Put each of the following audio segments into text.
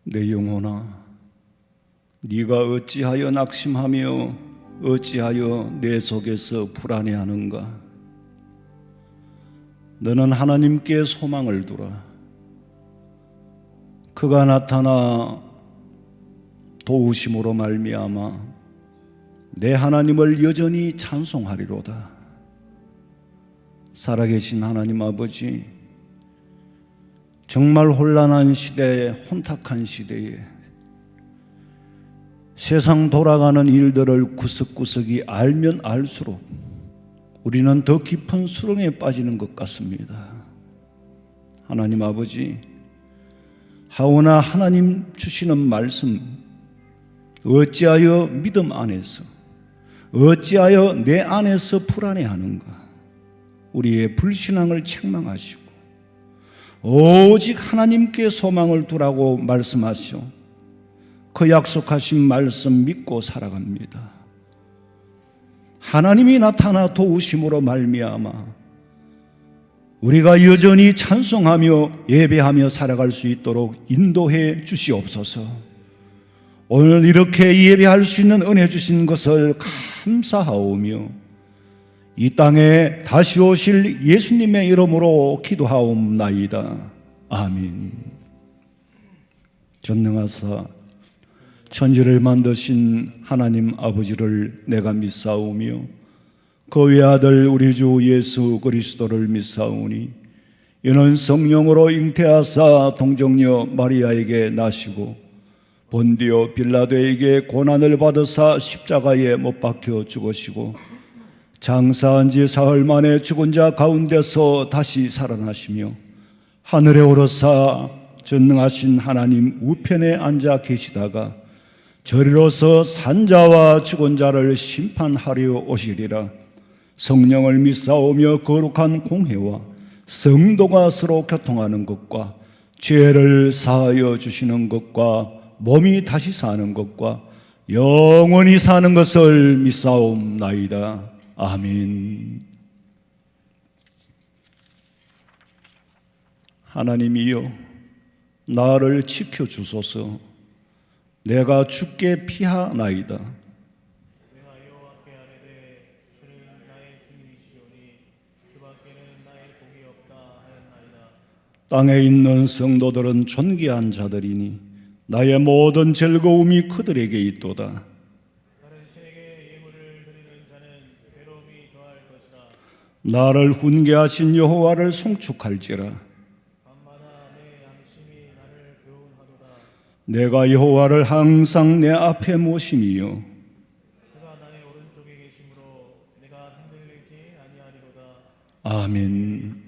내 영혼아, 네가 어찌하여 낙심하며 어찌하여 내 속에서 불안해하는가? 너는 하나님께 소망을 두라. 그가 나타나 도우심으로 말미암아 내 하나님을 여전히 찬송하리로다. 살아계신 하나님 아버지, 정말 혼란한 시대에, 혼탁한 시대에 세상 돌아가는 일들을 구석구석이 알면 알수록 우리는 더 깊은 수렁에 빠지는 것 같습니다. 하나님 아버지, 하오나 하나님 주시는 말씀, 어찌하여 믿음 안에서, 어찌하여 내 안에서 불안해하는가? 우리의 불신앙을 책망하시고 오직 하나님께 소망을 두라고 말씀하시오. 그 약속하신 말씀 믿고 살아갑니다. 하나님이 나타나 도우심으로 말미암아 우리가 여전히 찬송하며 예배하며 살아갈 수 있도록 인도해 주시옵소서. 오늘 이렇게 예배할 수 있는 은혜 주신 것을 감사하오며 이 땅에 다시 오실 예수님의 이름으로 기도하옵나이다. 아멘. 전능하사 천지를 만드신 하나님 아버지를 내가 믿사오며 그 외아들 우리 주 예수 그리스도를 믿사오니 이는 성령으로 잉태하사 동정녀 마리아에게 나시고 본디오 빌라도에게 고난을 받으사 십자가에 못 박혀 죽으시고 장사한 지 사흘 만에 죽은 자 가운데서 다시 살아나시며 하늘에 오르사 전능하신 하나님 우편에 앉아 계시다가 저리로서 산자와 죽은 자를 심판하려 오시리라. 성령을 믿사오며 거룩한 공회와 성도가 서로 교통하는 것과 죄를 사하여 주시는 것과 몸이 다시 사는 것과 영원히 사는 것을 믿사옵나이다. 아멘. 하나님이여, 나를 지켜주소서. 내가 주께 피하나이다. 내가 여호와께 아뢰되 주는 나의 주님이시오니 주밖에는 나의 복이 없다 하였나이다. 땅에 있는 성도들은 존귀한 자들이니 나의 모든 즐거움이 그들에게 있도다. 다른 신에게 예물을 드리는 자는 괴로움이 더할 것이라. 나를 훈계하신 여호와를 송축할지라. 밤마다 내 양심이 나를 교훈하도다. 내가 여호와를 항상 내 앞에 모심이요 그가 나의 오른쪽에 계심으로 내가 흔들리지 아니하리로다. 아멘.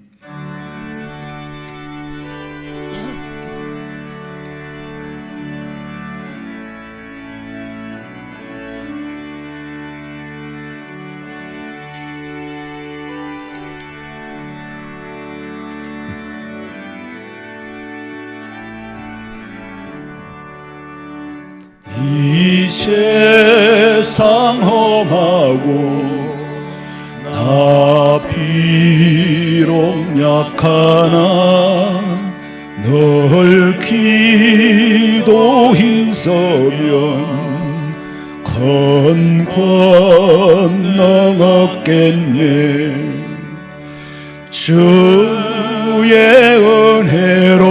이 세상 험하고 나 비록 약하나 늘 기도 힘쓰면 큰 권능 얻겠네. 주의 은혜로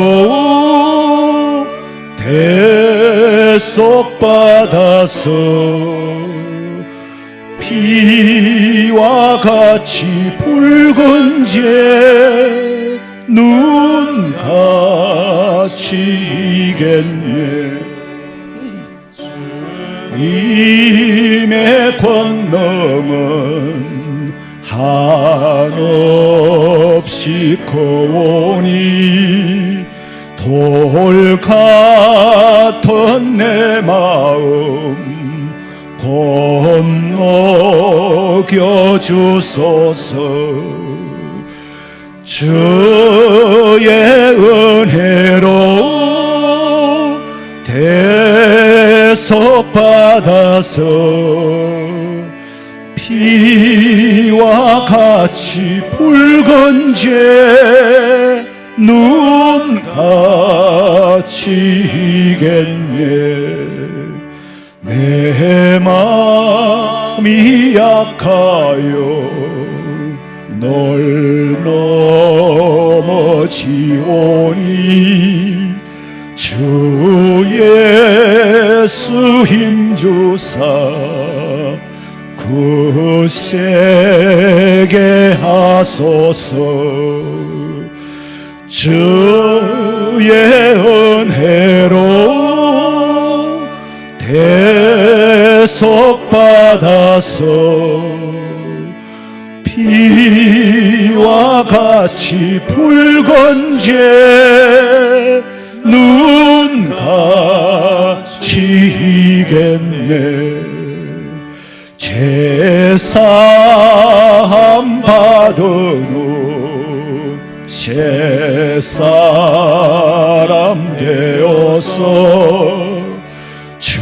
대속받아서 피와 같이 붉은 죄 눈같이 이겠네. 주님의 권능은 한없이 크오니 돌 같은 내 마음 건너겨 주소서. 주의 은혜로 대속받아서 피와 같이 붉은 죄 눈같이 이겠네. 내 마음이 약하여 널 넘어지오니 주 예수 힘주사 굳세게 하소서. 주의 은혜로 대속받아서 피와 같이 붉은 죄 눈같이 이겠네. 제사함 받은 후 새사람 되어서 주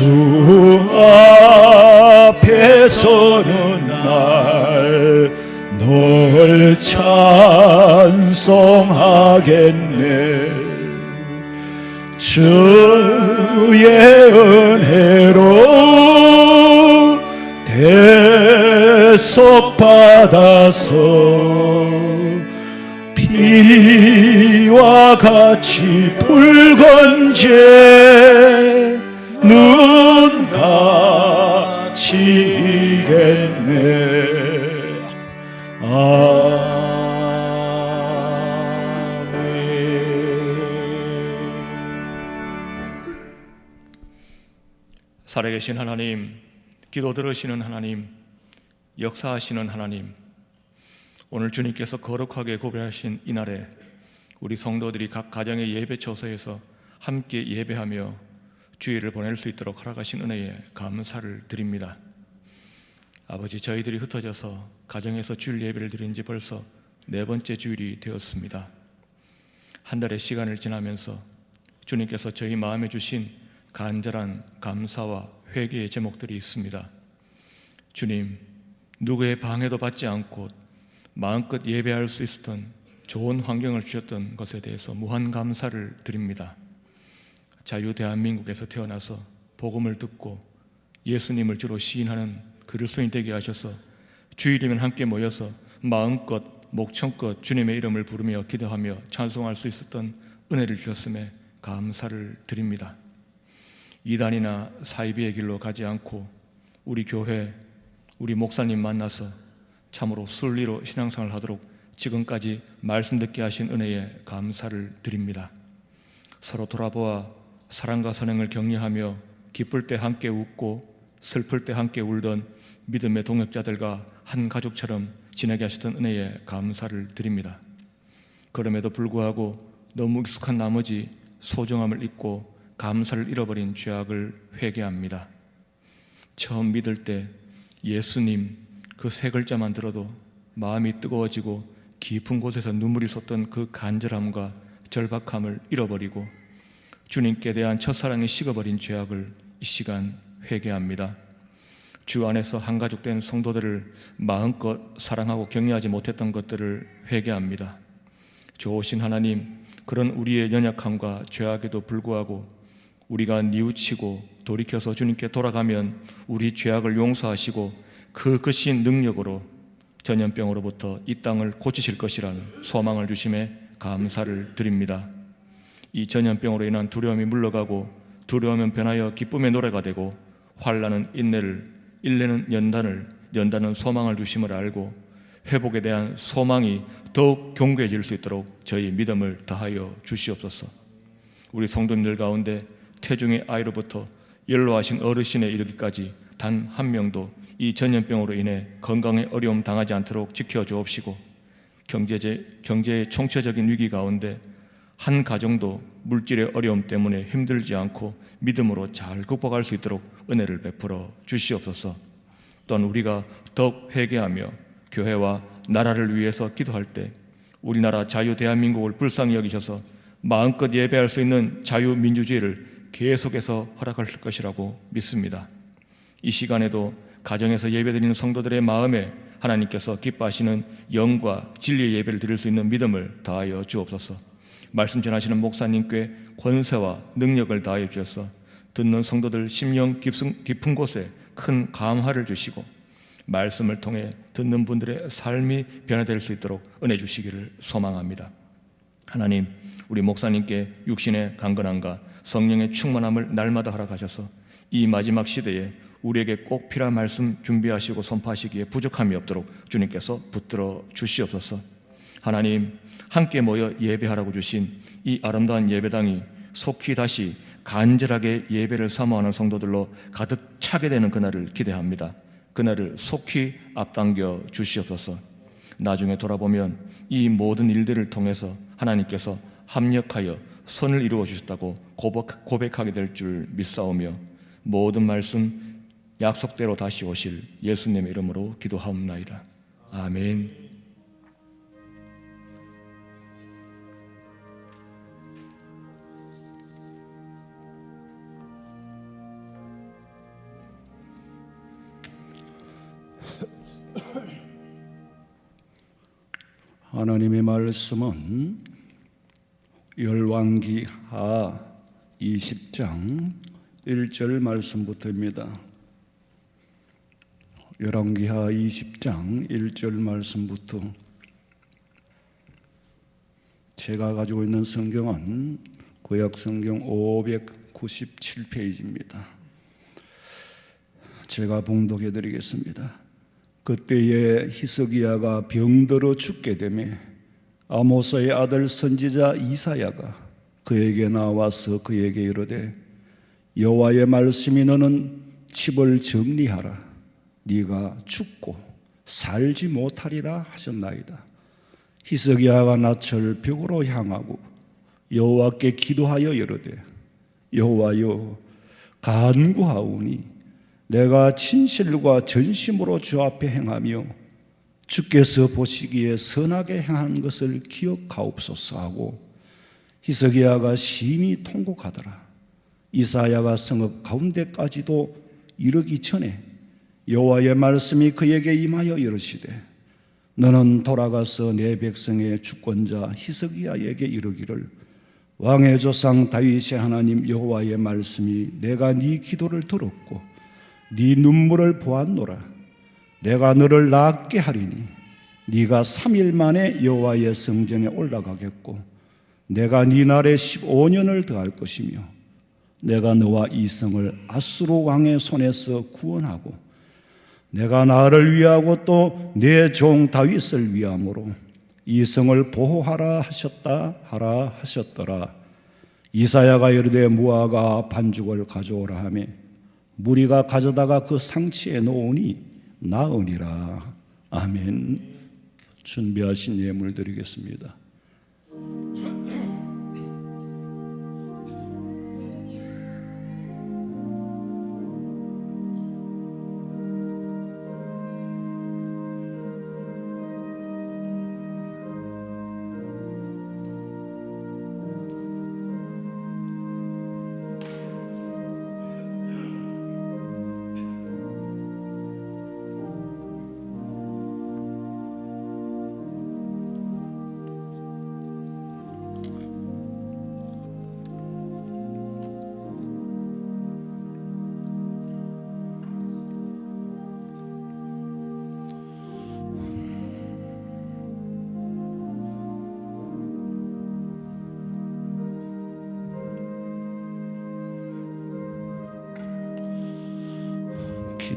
앞에 서는 날 널 찬송하겠네. 주의 은혜로 대속받아서 피와 같이 붉은 죄 눈같이 이겠네. 살아계신 하나님, 기도 들으시는 하나님, 역사하시는 하나님, 오늘 주님께서 거룩하게 구별하신 이날에 우리 성도들이 각 가정의 예배 처소에서 함께 예배하며 주일을 보낼 수 있도록 허락하신 은혜에 감사를 드립니다. 아버지, 저희들이 흩어져서 가정에서 주일 예배를 드린 지 벌써 4번째 주일이 되었습니다. 한 달의 시간을 지나면서 주님께서 저희 마음에 주신 간절한 감사와 회개의 제목들이 있습니다. 주님, 누구의 방해도 받지 않고 마음껏 예배할 수 있었던 좋은 환경을 주셨던 것에 대해서 무한 감사를 드립니다. 자유 대한민국에서 태어나서 복음을 듣고 예수님을 주로 시인하는 그리스도인 되게 하셔서 주일이면 함께 모여서 마음껏 목청껏 주님의 이름을 부르며 기도하며 찬송할 수 있었던 은혜를 주셨음에 감사를 드립니다. 이단이나 사이비의 길로 가지 않고 우리 교회, 우리 목사님 만나서 참으로 순리로 신앙생활을 하도록 지금까지 말씀 듣게 하신 은혜에 감사를 드립니다. 서로 돌아보아 사랑과 선행을 격려하며 기쁠 때 함께 웃고 슬플 때 함께 울던 믿음의 동역자들과 한 가족처럼 지내게 하셨던 은혜에 감사를 드립니다. 그럼에도 불구하고 너무 익숙한 나머지 소중함을 잊고 감사를 잃어버린 죄악을 회개합니다. 처음 믿을 때 예수님 그 세 글자만 들어도 마음이 뜨거워지고 깊은 곳에서 눈물이 솟던 그 간절함과 절박함을 잃어버리고 주님께 대한 첫사랑이 식어버린 죄악을 이 시간 회개합니다. 주 안에서 한가족된 성도들을 마음껏 사랑하고 격려하지 못했던 것들을 회개합니다. 좋으신 하나님, 그런 우리의 연약함과 죄악에도 불구하고 우리가 뉘우치고 돌이켜서 주님께 돌아가면 우리 죄악을 용서하시고 그 크신 능력으로 전염병으로부터 이 땅을 고치실 것이라는 소망을 주심에 감사를 드립니다. 이 전염병으로 인한 두려움이 물러가고 두려움은 변하여 기쁨의 노래가 되고 환난은 인내는 연단은 소망을 주심을 알고 회복에 대한 소망이 더욱 견고해질 수 있도록 저희 믿음을 더하여 주시옵소서. 우리 성도님들 가운데 태중의 아이로부터 연로하신 어르신에 이르기까지 단 한 명도 이 전염병으로 인해 건강에 어려움 당하지 않도록 지켜주옵시고, 경제의 총체적인 위기 가운데 한 가정도 물질의 어려움 때문에 힘들지 않고 믿음으로 잘 극복할 수 있도록 은혜를 베풀어 주시옵소서. 또한 우리가 더욱 회개하며 교회와 나라를 위해서 기도할 때 우리나라 자유 대한민국을 불쌍히 여기셔서 마음껏 예배할 수 있는 자유민주주의를 계속해서 허락하실 것이라고 믿습니다. 이 시간에도 가정에서 예배드리는 성도들의 마음에 하나님께서 기뻐하시는 영과 진리의 예배를 드릴 수 있는 믿음을 더하여 주옵소서. 말씀 전하시는 목사님께 권세와 능력을 더하여 주셔서 듣는 성도들 심령 깊은 곳에 큰 감화를 주시고 말씀을 통해 듣는 분들의 삶이 변화될 수 있도록 은혜 주시기를 소망합니다. 하나님, 우리 목사님께 육신의 강건함과 성령의 충만함을 날마다 허락하셔서 이 마지막 시대에 우리에게 꼭 필요한 말씀 준비하시고 선포하시기에 부족함이 없도록 주님께서 붙들어 주시옵소서. 하나님, 함께 모여 예배하라고 주신 이 아름다운 예배당이 속히 다시 간절하게 예배를 사모하는 성도들로 가득 차게 되는 그날을 기대합니다. 그날을 속히 앞당겨 주시옵소서. 나중에 돌아보면 이 모든 일들을 통해서 하나님께서 합력하여 선을 이루어 주셨다고 고백하게 될 줄 믿사오며 모든 말씀 약속대로 다시 오실 예수님의 이름으로 기도하옵나이다. 아멘. 하나님의 말씀은 열왕기하 20장 1절 말씀부터입니다. 열왕기하 20장 1절 말씀부터. 제가 가지고 있는 성경은 구약성경 597페이지입니다. 제가 봉독해 드리겠습니다. 그때에 히스기야가 병들어 죽게 되매 아모스의 아들 선지자 이사야가 그에게 나와서 그에게 이르되 여호와의 말씀이 너는 집을 정리하라. 네가 죽고 살지 못하리라 하셨나이다. 히스기야가 낯을 벽으로 향하고 여호와께 기도하여 이르되 여호와여, 간구하오니 내가 진실과 전심으로 주 앞에 행하며 주께서 보시기에 선하게 행한 것을 기억하옵소서 하고 히스기야가 심히 통곡하더라. 이사야가 성읍 가운데까지도 이르기 전에 여호와의 말씀이 그에게 임하여 이르시되 너는 돌아가서 내 백성의 주권자 히스기야에게 이르기를 왕의 조상 다윗의 하나님 여호와의 말씀이 내가 네 기도를 들었고 네 눈물을 보았노라. 내가 너를 낫게 하리니 네가 3일 만에 여호와의 성전에 올라가겠고 내가 네 날에 15년을 더할 것이며 내가 너와 이 성을 아수르 왕의 손에서 구원하고 내가 나를 위하고 또 내 종 다윗을 위함으로 이 성을 보호하라 하셨더라. 이사야가 이르되 무화과 반죽을 가져오라 하매 무리가 가져다가 그 상치에 놓으니 나으니라. 아멘. 준비하신 예물 드리겠습니다.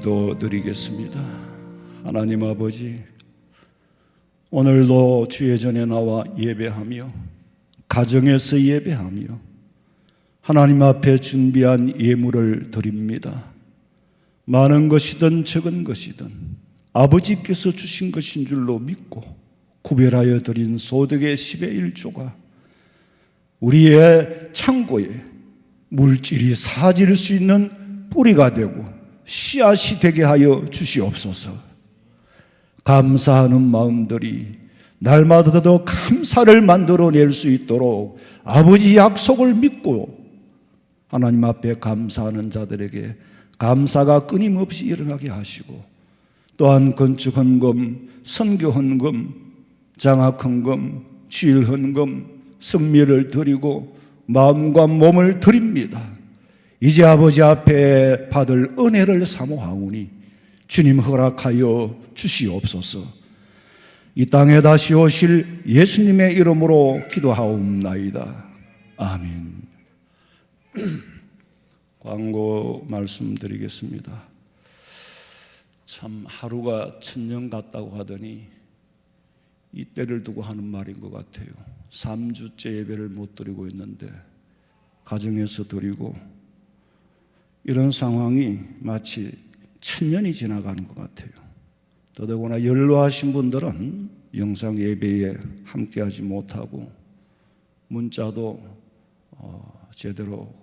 기도드리겠습니다. 하나님 아버지, 오늘도 주의 전에 나와 예배하며 가정에서 예배하며 하나님 앞에 준비한 예물을 드립니다. 많은 것이든 적은 것이든 아버지께서 주신 것인 줄로 믿고 구별하여 드린 소득의 10의 1조가 우리의 창고에 물질이 사질 수 있는 뿌리가 되고 씨앗이 되게 하여 주시옵소서. 감사하는 마음들이 날마다 더 감사를 만들어낼 수 있도록 아버지 약속을 믿고 하나님 앞에 감사하는 자들에게 감사가 끊임없이 일어나게 하시고, 또한 건축 헌금, 선교 헌금, 장학 헌금, 주일 헌금, 성미를 드리고 마음과 몸을 드립니다. 이제 아버지 앞에 받을 은혜를 사모하오니 주님 허락하여 주시옵소서. 이 땅에 다시 오실 예수님의 이름으로 기도하옵나이다. 아멘. 광고 말씀드리겠습니다. 참 하루가 천년 같다고 하더니 이때를 두고 하는 말인 것 같아요. 3주째 예배를 못 드리고 있는데 가정에서 드리고, 이런 상황이 마치 천년이 지나가는 것 같아요. 더더구나 연로하신 분들은 영상 예배에 함께하지 못하고 문자도 제대로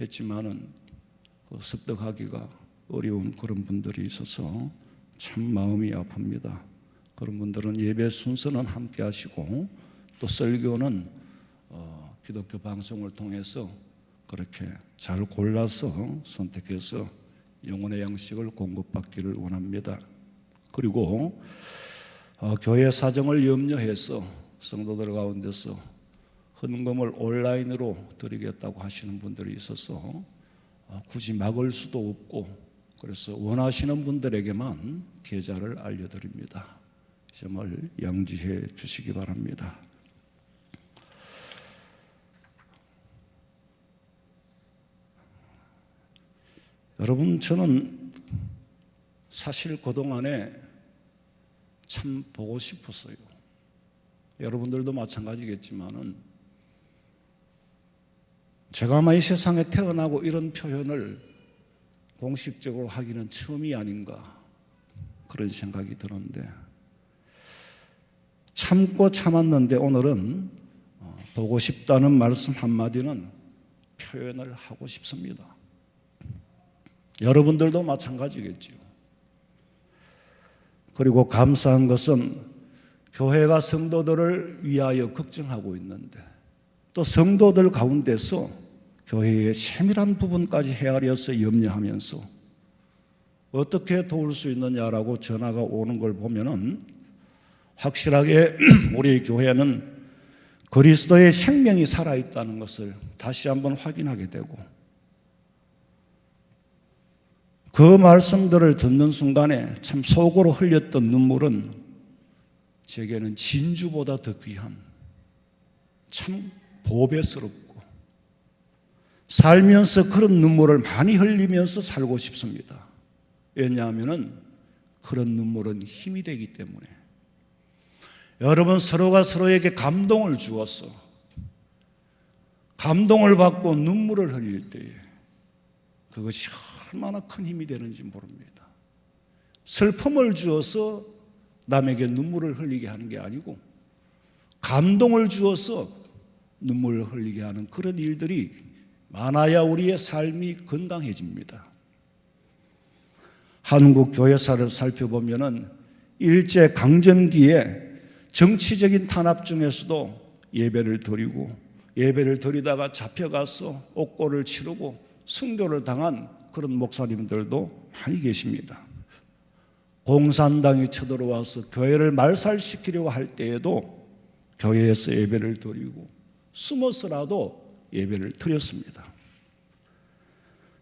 했지만은 습득하기가 어려운 그런 분들이 있어서 참 마음이 아픕니다. 그런 분들은 예배 순서는 함께 하시고, 또 설교는 기독교 방송을 통해서 그렇게 잘 골라서 선택해서 영혼의 양식을 공급받기를 원합니다. 그리고 교회 사정을 염려해서 성도들 가운데서 헌금을 온라인으로 드리겠다고 하시는 분들이 있어서 굳이 막을 수도 없고, 그래서 원하시는 분들에게만 계좌를 알려드립니다. 점을 양지해 주시기 바랍니다. 여러분, 저는 사실 그동안에 참 보고 싶었어요. 여러분들도 마찬가지겠지만은, 제가 아마 이 세상에 태어나고 이런 표현을 공식적으로 하기는 처음이 아닌가, 그런 생각이 드는데, 참고 참았는데 오늘은 보고 싶다는 말씀 한마디는 표현을 하고 싶습니다. 여러분들도 마찬가지겠죠. 그리고 감사한 것은 교회가 성도들을 위하여 걱정하고 있는데, 또 성도들 가운데서 교회의 세밀한 부분까지 헤아려서 염려하면서 어떻게 도울 수 있느냐라고 전화가 오는 걸 보면은 확실하게 우리 교회는 그리스도의 생명이 살아있다는 것을 다시 한번 확인하게 되고, 그 말씀들을 듣는 순간에 참 속으로 흘렸던 눈물은 제게는 진주보다 더 귀한, 참 보배스럽고, 살면서 그런 눈물을 많이 흘리면서 살고 싶습니다. 왜냐하면 그런 눈물은 힘이 되기 때문에. 여러분, 서로가 서로에게 감동을 주어서 감동을 받고 눈물을 흘릴 때에 그것이 얼마나 큰 힘이 되는지 모릅니다. 슬픔을 주어서 남에게 눈물을 흘리게 하는 게 아니고, 감동을 주어서 눈물을 흘리게 하는 그런 일들이 많아야 우리의 삶이 건강해집니다. 한국 교회사를 살펴보면은 일제 강점기에 정치적인 탄압 중에서도 예배를 드리고, 예배를 드리다가 잡혀가서 옥고를 치르고 순교를 당한 그런 목사님들도 많이 계십니다. 공산당이 쳐들어와서 교회를 말살시키려고 할 때에도 교회에서 예배를 드리고 숨어서라도 예배를 드렸습니다.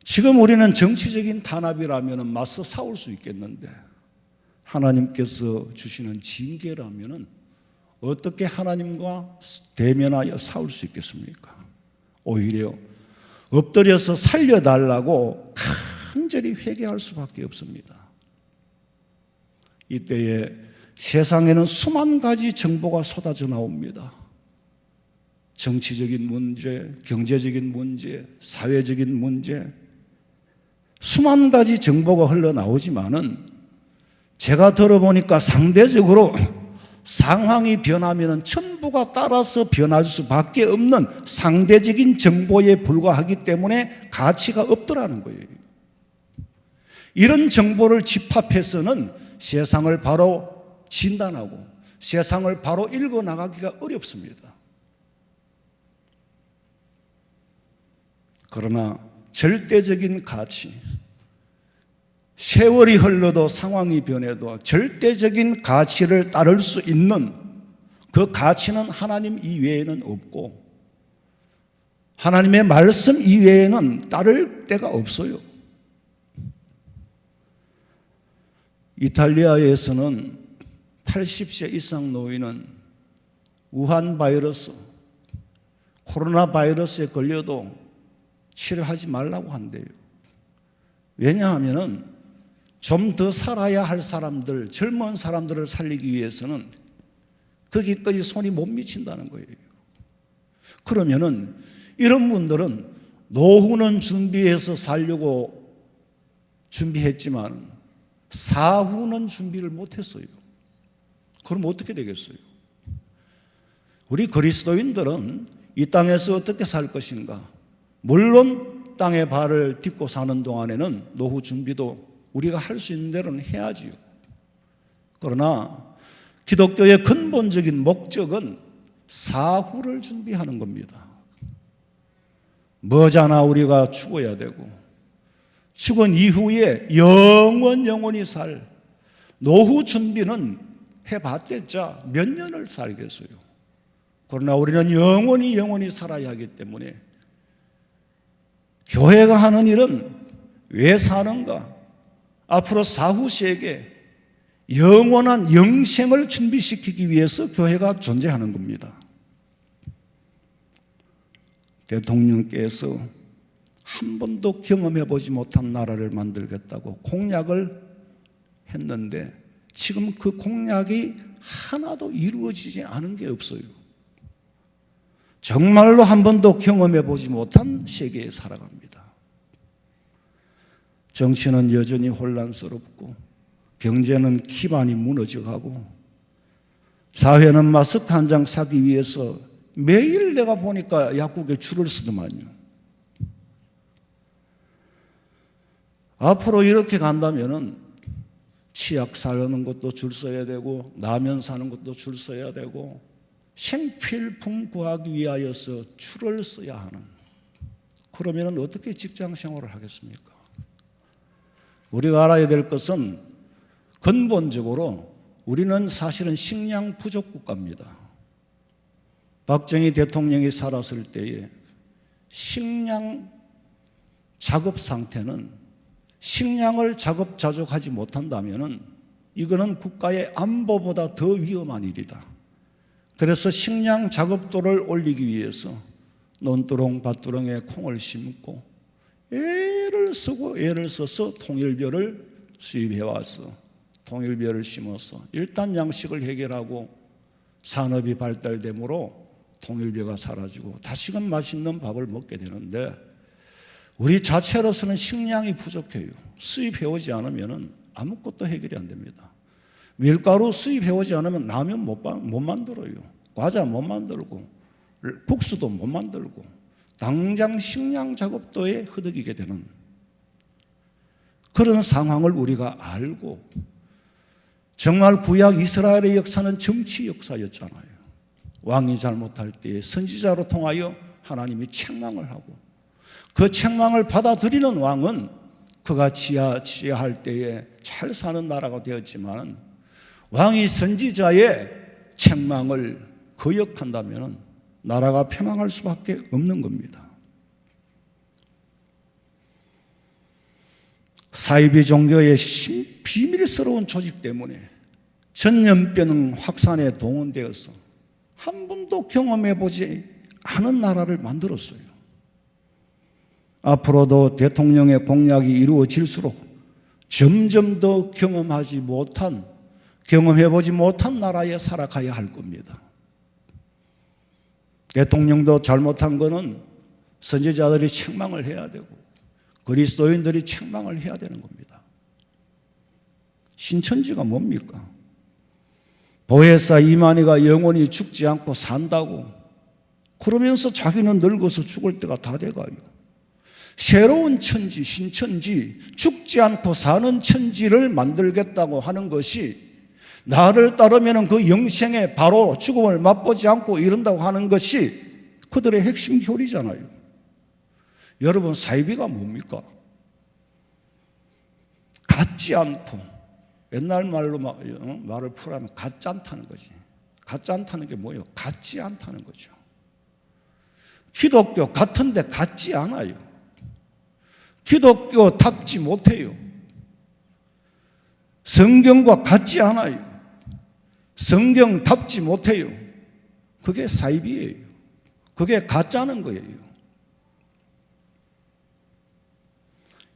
지금 우리는 정치적인 탄압이라면 맞서 싸울 수 있겠는데, 하나님께서 주시는 징계라면 어떻게 하나님과 대면하여 싸울 수 있겠습니까? 오히려 엎드려서 살려달라고 간절히 회개할 수밖에 없습니다. 이때에 세상에는 수만 가지 정보가 쏟아져 나옵니다. 정치적인 문제, 경제적인 문제, 사회적인 문제, 수만 가지 정보가 흘러나오지만은 제가 들어보니까 상대적으로 상황이 변하면 전부가 따라서 변할 수밖에 없는 상대적인 정보에 불과하기 때문에 가치가 없더라는 거예요. 이런 정보를 집합해서는 세상을 바로 진단하고 세상을 바로 읽어나가기가 어렵습니다. 그러나 절대적인 가치, 세월이 흘러도 상황이 변해도 절대적인 가치를 따를 수 있는 그 가치는 하나님 이외에는 없고 하나님의 말씀 이외에는 따를 데가 없어요. 이탈리아에서는 80세 이상 노인은 우한 바이러스, 코로나 바이러스에 걸려도 치료하지 말라고 한대요. 왜냐하면 좀 더 살아야 할 사람들, 젊은 사람들을 살리기 위해서는 거기까지 손이 못 미친다는 거예요. 그러면은 이런 분들은 노후는 준비해서 살려고 준비했지만 사후는 준비를 못했어요. 그럼 어떻게 되겠어요? 우리 그리스도인들은 이 땅에서 어떻게 살 것인가? 물론 땅에 발을 딛고 사는 동안에는 노후 준비도 우리가 할 수 있는 대로는 해야지요. 그러나 기독교의 근본적인 목적은 사후를 준비하는 겁니다. 머지않아 우리가 죽어야 되고 죽은 이후에 영원히 살 노후 준비는 해봤댔자 몇 년을 살겠어요. 그러나 우리는 영원히 살아야 하기 때문에 교회가 하는 일은 왜 사는가? 앞으로 사후 세계 영원한 영생을 준비시키기 위해서 교회가 존재하는 겁니다. 대통령께서 한 번도 경험해보지 못한 나라를 만들겠다고 공약을 했는데 지금 그 공약이 하나도 이루어지지 않은 게 없어요. 정말로 한 번도 경험해보지 못한 세계에 살아갑니다. 정치는 여전히 혼란스럽고 경제는 기반이 무너져가고 사회는 마스크 한 장 사기 위해서 매일 내가 보니까 약국에 줄을 서더만요. 앞으로 이렇게 간다면은 치약 사려는 것도 줄 서야 되고 라면 사는 것도 줄 서야 되고 생필품 구하기 위하여서 줄을 서야 하는, 그러면 어떻게 직장 생활을 하겠습니까? 우리가 알아야 될 것은 근본적으로 우리는 사실은 식량 부족 국가입니다. 박정희 대통령이 살았을 때에 식량 작업 상태는 식량을 자급자족하지 못한다면 이거는 국가의 안보보다 더 위험한 일이다. 그래서 식량 작업도를 올리기 위해서 논두렁 밭두렁에 콩을 심고 애를 써서 통일벼를 수입해와서 통일벼를 심어서 일단 양식을 해결하고 산업이 발달되므로 통일벼가 사라지고 다시금 맛있는 밥을 먹게 되는데 우리 자체로서는 식량이 부족해요. 수입해오지 않으면 아무것도 해결이 안 됩니다. 밀가루 수입해오지 않으면 라면 못 만들어요. 과자 못 만들고 국수도 못 만들고 당장 식량 작업도에 허덕이게 되는 그런 상황을 우리가 알고, 정말 구약 이스라엘의 역사는 정치 역사였잖아요. 왕이 잘못할 때 선지자로 통하여 하나님이 책망을 하고 그 책망을 받아들이는 왕은 그가 지혜할 때에 잘 사는 나라가 되었지만 왕이 선지자의 책망을 거역한다면 나라가 패망할 수밖에 없는 겁니다. 사이비 종교의 비밀스러운 조직 때문에 전염병 확산에 동원되어서 한 번도 경험해보지 않은 나라를 만들었어요. 앞으로도 대통령의 공약이 이루어질수록 점점 더 경험해보지 못한 나라에 살아가야 할 겁니다. 대통령도 잘못한 거는 선지자들이 책망을 해야 되고 그리스도인들이 책망을 해야 되는 겁니다. 신천지가 뭡니까? 보혜사 이만희가 영원히 죽지 않고 산다고 그러면서 자기는 늙어서 죽을 때가 다 돼가요. 새로운 천지, 신천지, 죽지 않고 사는 천지를 만들겠다고 하는 것이 나를 따르면 그 영생에 바로 죽음을 맛보지 않고 이른다고 하는 것이 그들의 핵심 교리잖아요. 여러분, 사이비가 뭡니까? 같지 않고, 옛날 말로 말을 풀하면 같지 않다는 거지. 같지 않다는 게 뭐예요? 같지 않다는 거죠. 기독교 같은데 같지 않아요. 기독교답지 못해요. 성경과 같지 않아요. 성경답지 못해요. 그게 사이비예요. 그게 가짜는 거예요.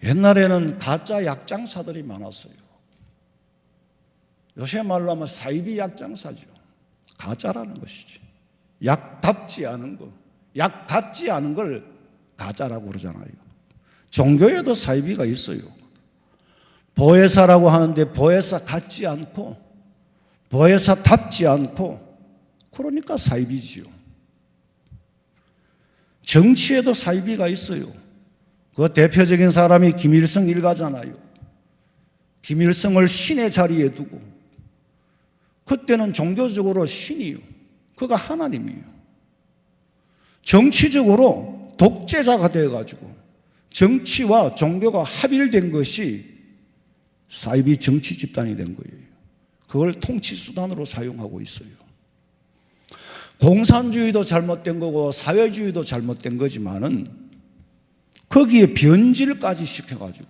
옛날에는 가짜 약장사들이 많았어요. 요새 말로 하면 사이비 약장사죠. 가짜라는 것이지. 약답지 않은 거, 약 같지 않은 걸 가짜라고 그러잖아요. 종교에도 사이비가 있어요. 보혜사라고 하는데 보혜사 같지 않고 보혜사답지 않고 그러니까 사이비지요. 정치에도 사이비가 있어요. 그 대표적인 사람이 김일성 일가잖아요. 김일성을 신의 자리에 두고 그때는 종교적으로 신이요. 그가 하나님이에요. 정치적으로 독재자가 되어가지고 정치와 종교가 합일된 것이 사이비 정치 집단이 된 거예요. 그걸 통치 수단으로 사용하고 있어요. 공산주의도 잘못된 거고 사회주의도 잘못된 거지만은 거기에 변질까지 시켜가지고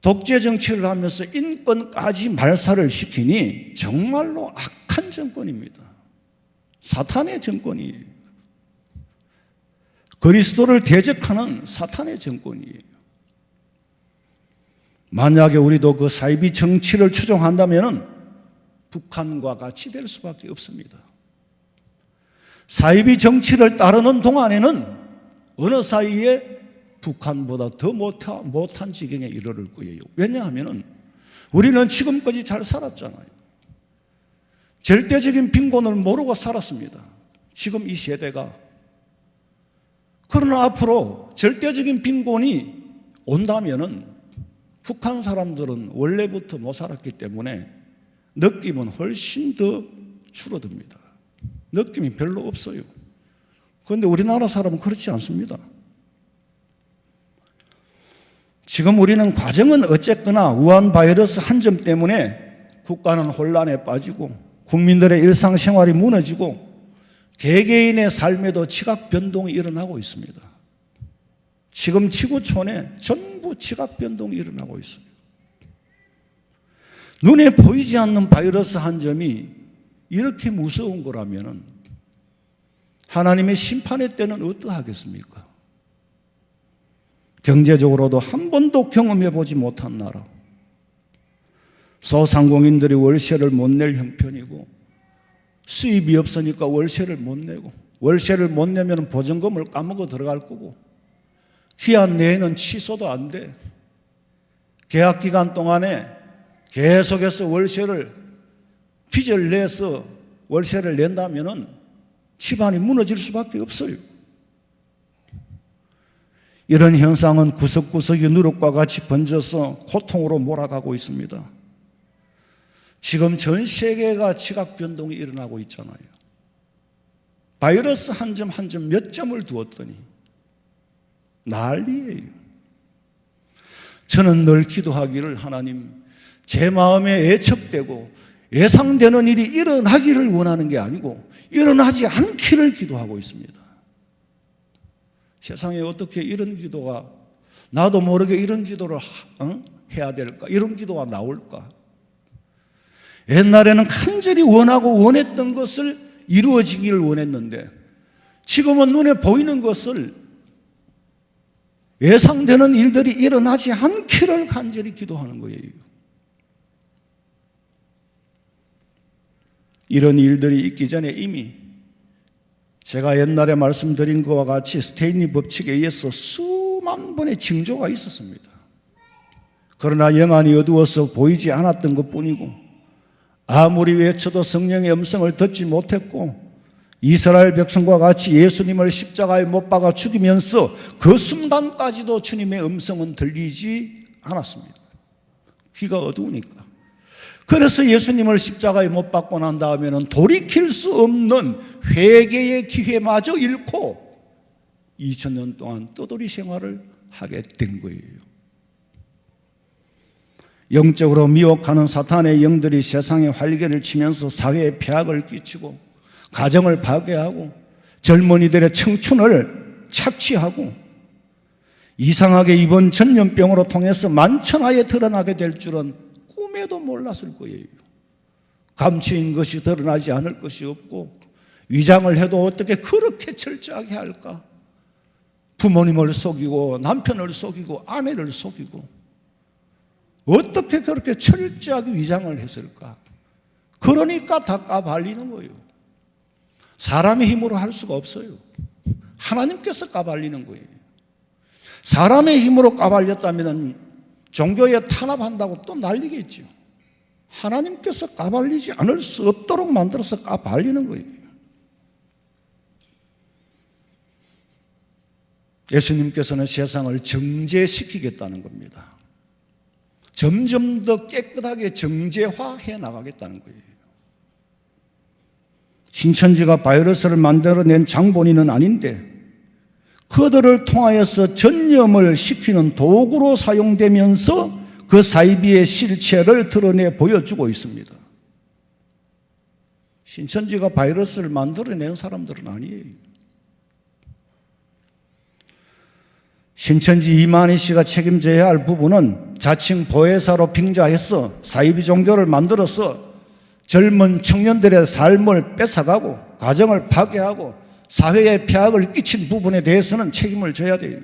독재 정치를 하면서 인권까지 말살을 시키니 정말로 악한 정권입니다. 사탄의 정권이에요. 그리스도를 대적하는 사탄의 정권이에요. 만약에 우리도 그 사이비 정치를 추종한다면 북한과 같이 될 수밖에 없습니다. 사이비 정치를 따르는 동안에는 어느 사이에 북한보다 더 못한 지경에 이르를 거예요. 왜냐하면 우리는 지금까지 잘 살았잖아요. 절대적인 빈곤을 모르고 살았습니다. 지금 이 세대가. 그러나 앞으로 절대적인 빈곤이 온다면은 북한 사람들은 원래부터 못 살았기 때문에 느낌은 훨씬 더 줄어듭니다. 느낌이 별로 없어요. 그런데 우리나라 사람은 그렇지 않습니다. 지금 우리는 과정은 어쨌거나 우한 바이러스 한 점 때문에 국가는 혼란에 빠지고 국민들의 일상생활이 무너지고 개개인의 삶에도 지각 변동이 일어나고 있습니다. 지금 지구촌에 전부 지각 변동이 일어나고 있어요. 눈에 보이지 않는 바이러스 한 점이 이렇게 무서운 거라면 하나님의 심판의 때는 어떠하겠습니까? 경제적으로도 한 번도 경험해 보지 못한 나라, 소상공인들이 월세를 못 낼 형편이고 수입이 없으니까 월세를 못 내고 월세를 못 내면 보증금을 까먹어 들어갈 거고 기한 내에는 취소도 안 돼. 계약 기간 동안에 계속해서 빚을 내서 월세를 낸다면은 집안이 무너질 수밖에 없어요. 이런 현상은 구석구석이 누룩과 같이 번져서 고통으로 몰아가고 있습니다. 지금 전 세계가 지각 변동이 일어나고 있잖아요. 바이러스 한 점 한 점 몇 점을 두었더니 난리예요. 저는 늘 기도하기를 하나님, 제 마음에 애척되고 예상되는 일이 일어나기를 원하는 게 아니고 일어나지 않기를 기도하고 있습니다. 세상에 어떻게 이런 기도가 나도 모르게 이런 기도를 해야 될까? 이런 기도가 나올까? 옛날에는 간절히 원하고 원했던 것을 이루어지기를 원했는데 지금은 눈에 보이는 것을 예상되는 일들이 일어나지 않기를 간절히 기도하는 거예요. 이런 일들이 있기 전에 이미 제가 옛날에 말씀드린 것과 같이 스테인리 법칙에 의해서 수만 번의 징조가 있었습니다. 그러나 영안이 어두워서 보이지 않았던 것뿐이고 아무리 외쳐도 성령의 음성을 듣지 못했고 이스라엘 백성과 같이 예수님을 십자가에 못 박아 죽이면서 그 순간까지도 주님의 음성은 들리지 않았습니다. 귀가 어두우니까. 그래서 예수님을 십자가에 못 박고 난 다음에는 돌이킬 수 없는 회개의 기회마저 잃고 2000년 동안 떠돌이 생활을 하게 된 거예요. 영적으로 미혹하는 사탄의 영들이 세상에 활개를 치면서 사회에 폐악을 끼치고 가정을 파괴하고 젊은이들의 청춘을 착취하고 이상하게 이번 전염병으로 통해서 만천하에 드러나게 될 줄은 꿈에도 몰랐을 거예요. 감추인 것이 드러나지 않을 것이 없고 위장을 해도 어떻게 그렇게 철저하게 할까? 부모님을 속이고 남편을 속이고 아내를 속이고 어떻게 그렇게 철저하게 위장을 했을까? 그러니까 다 까발리는 거예요. 사람의 힘으로 할 수가 없어요. 하나님께서 까발리는 거예요. 사람의 힘으로 까발렸다면 종교에 탄압한다고 또 난리겠죠. 하나님께서 까발리지 않을 수 없도록 만들어서 까발리는 거예요. 예수님께서는 세상을 정죄시키겠다는 겁니다. 점점 더 깨끗하게 정죄화해 나가겠다는 거예요. 신천지가 바이러스를 만들어낸 장본인은 아닌데 그들을 통하여서 전염을 시키는 도구로 사용되면서 그 사이비의 실체를 드러내 보여주고 있습니다. 신천지가 바이러스를 만들어낸 사람들은 아니에요. 신천지 이만희 씨가 책임져야 할 부분은 자칭 보혜사로 빙자해서 사이비 종교를 만들어서 젊은 청년들의 삶을 뺏어가고 가정을 파괴하고 사회에 폐악을 끼친 부분에 대해서는 책임을 져야 돼요.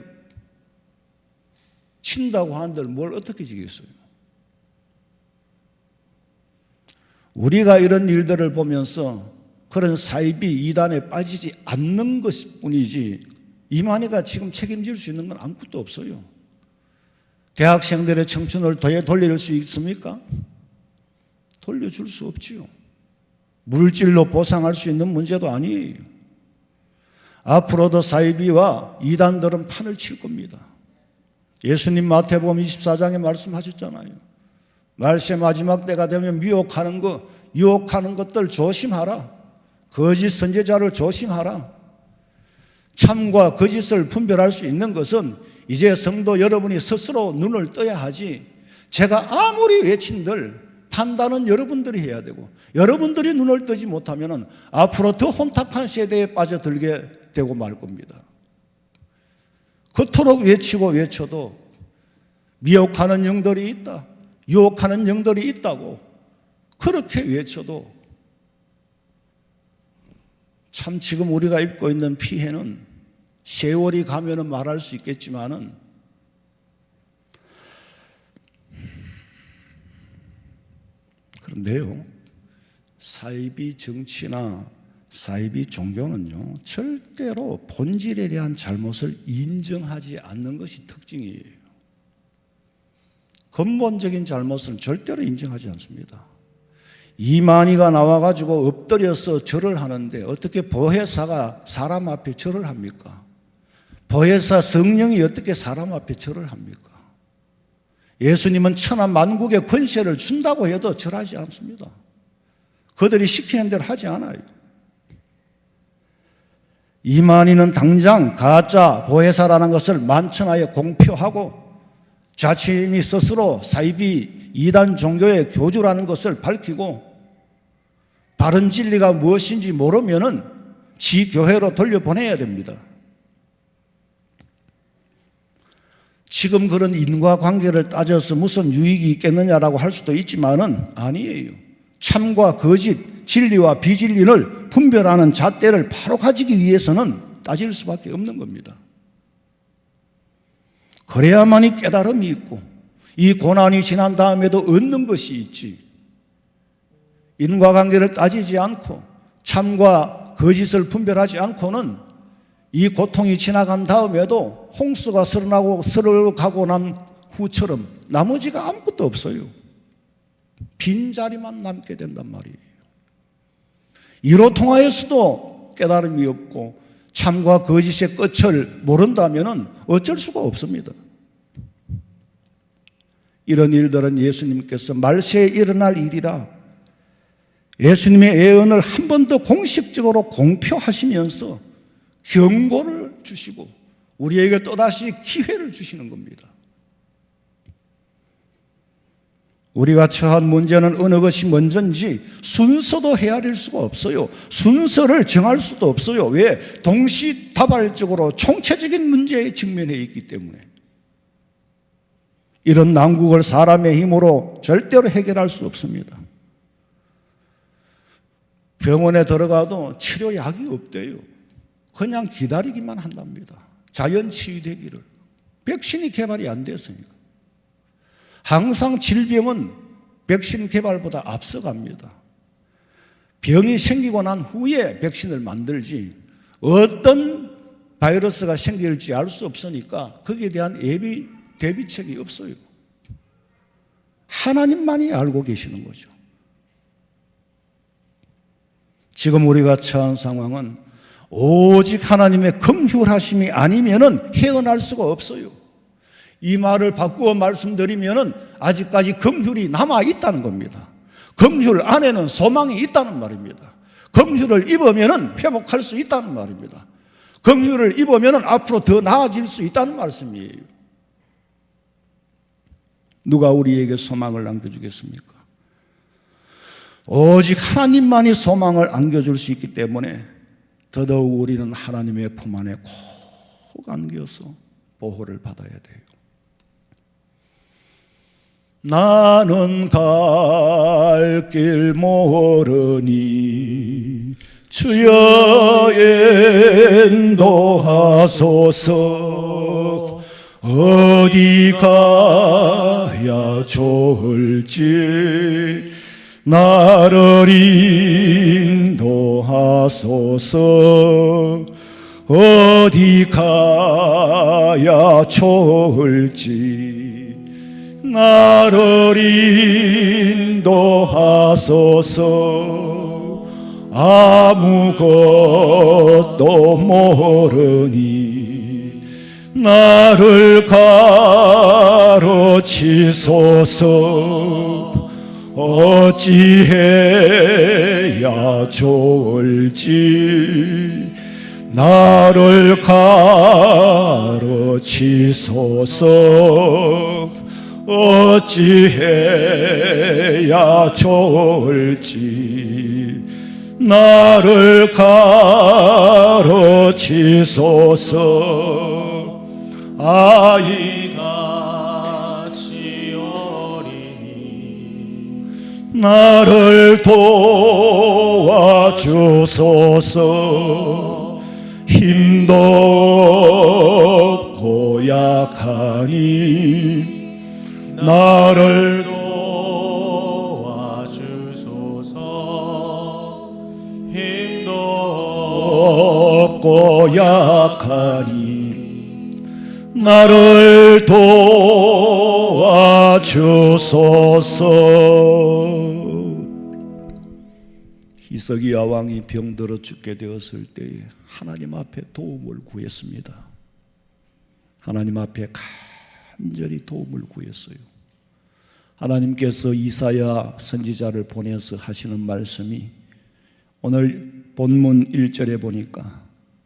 친다고 한들 뭘 어떻게 지겠어요? 우리가 이런 일들을 보면서 그런 사이비 이단에 빠지지 않는 것뿐이지 이만희가 지금 책임질 수 있는 건 아무것도 없어요. 대학생들의 청춘을 돌릴 수 있습니까? 돌려줄 수 없지요. 물질로 보상할 수 있는 문제도 아니에요. 앞으로도 사이비와 이단들은 판을 칠 겁니다. 예수님 마태복음 24장에 말씀하셨잖아요. 말세 마지막 때가 되면 유혹하는 것들 조심하라. 거짓 선지자를 조심하라. 참과 거짓을 분별할 수 있는 것은 이제 성도 여러분이 스스로 눈을 떠야 하지 제가 아무리 외친들 판단은 여러분들이 해야 되고 여러분들이 눈을 뜨지 못하면 앞으로 더 혼탁한 세대에 빠져들게 되고 말 겁니다. 그토록 외치고 외쳐도 미혹하는 영들이 있다, 유혹하는 영들이 있다고 그렇게 외쳐도 참 지금 우리가 입고 있는 피해는 세월이 가면은 말할 수 있겠지만은 그런데요, 사이비 정치나 사이비 종교는요 절대로 본질에 대한 잘못을 인정하지 않는 것이 특징이에요. 근본적인 잘못은 절대로 인정하지 않습니다. 이만희가 나와가지고 엎드려서 절을 하는데 어떻게 보혜사가 사람 앞에 절을 합니까? 보혜사 성령이 어떻게 사람 앞에 절을 합니까? 예수님은 천하 만국의 권세를 준다고 해도 절하지 않습니다. 그들이 시키는 대로 하지 않아요. 이만희는 당장 가짜 보혜사라는 것을 만천하에 공표하고 자신이 스스로 사이비 이단 종교의 교주라는 것을 밝히고 바른 진리가 무엇인지 모르면은 지 교회로 돌려보내야 됩니다. 지금 그런 인과관계를 따져서 무슨 유익이 있겠느냐라고 할 수도 있지만은 아니에요. 참과 거짓, 진리와 비진리를 분별하는 잣대를 바로 가지기 위해서는 따질 수밖에 없는 겁니다. 그래야만이 깨달음이 있고 이 고난이 지난 다음에도 얻는 것이 있지. 인과관계를 따지지 않고 참과 거짓을 분별하지 않고는 이 고통이 지나간 다음에도 홍수가 스르가고 난 후처럼 나머지가 아무것도 없어요. 빈자리만 남게 된단 말이에요. 이로 통하여서도 깨달음이 없고 참과 거짓의 끝을 모른다면 어쩔 수가 없습니다. 이런 일들은 예수님께서 말세에 일어날 일이라 예수님의 예언을 한 번 더 공식적으로 공표하시면서 경고를 주시고 우리에게 또다시 기회를 주시는 겁니다. 우리가 처한 문제는 어느 것이 먼저인지 순서도 헤아릴 수가 없어요. 순서를 정할 수도 없어요. 왜? 동시다발적으로 총체적인 문제에 직면해 있기 때문에. 이런 난국을 사람의 힘으로 절대로 해결할 수 없습니다. 병원에 들어가도 치료약이 없대요. 그냥 기다리기만 한답니다. 자연 치유되기를. 백신이 개발이 안 됐으니까. 항상 질병은 백신 개발보다 앞서갑니다. 병이 생기고 난 후에 백신을 만들지 어떤 바이러스가 생길지 알 수 없으니까 거기에 대한 대비책이 없어요. 하나님만이 알고 계시는 거죠. 지금 우리가 처한 상황은 오직 하나님의 긍휼하심이 아니면은 헤어날 수가 없어요. 이 말을 바꾸어 말씀드리면은 아직까지 긍휼이 남아 있다는 겁니다. 긍휼 안에는 소망이 있다는 말입니다. 긍휼을 입으면은 회복할 수 있다는 말입니다. 긍휼을 입으면은 앞으로 더 나아질 수 있다는 말씀이에요. 누가 우리에게 소망을 안겨주겠습니까? 오직 하나님만이 소망을 안겨줄 수 있기 때문에 더더욱 우리는 하나님의 품 안에 꼭 안겨서 보호를 받아야 돼요. 나는 갈 길 모르니 주여 인도하소서. 어디 가야 좋을지 나를 인도하소서. 어디 가야 좋을지 나를 인도하소서. 아무것도 모르니 나를 가르치소서. 어찌해야 좋을지 나를 가르치소서. 어찌해야 좋을지 나를 가르치소서. 아이같이 어리니 나를 도와주소서. 힘도 없고 약하니 나를 도와주소서. 힘도 없고 약하니 나를 도와주소서. 히스기야 왕이 병들어 죽게 되었을 때에 하나님 앞에 도움을 구했습니다. 하나님 앞에 간절히 도움을 구했어요. 하나님께서 이사야 선지자를 보내서 하시는 말씀이 오늘 본문 1절에 보니까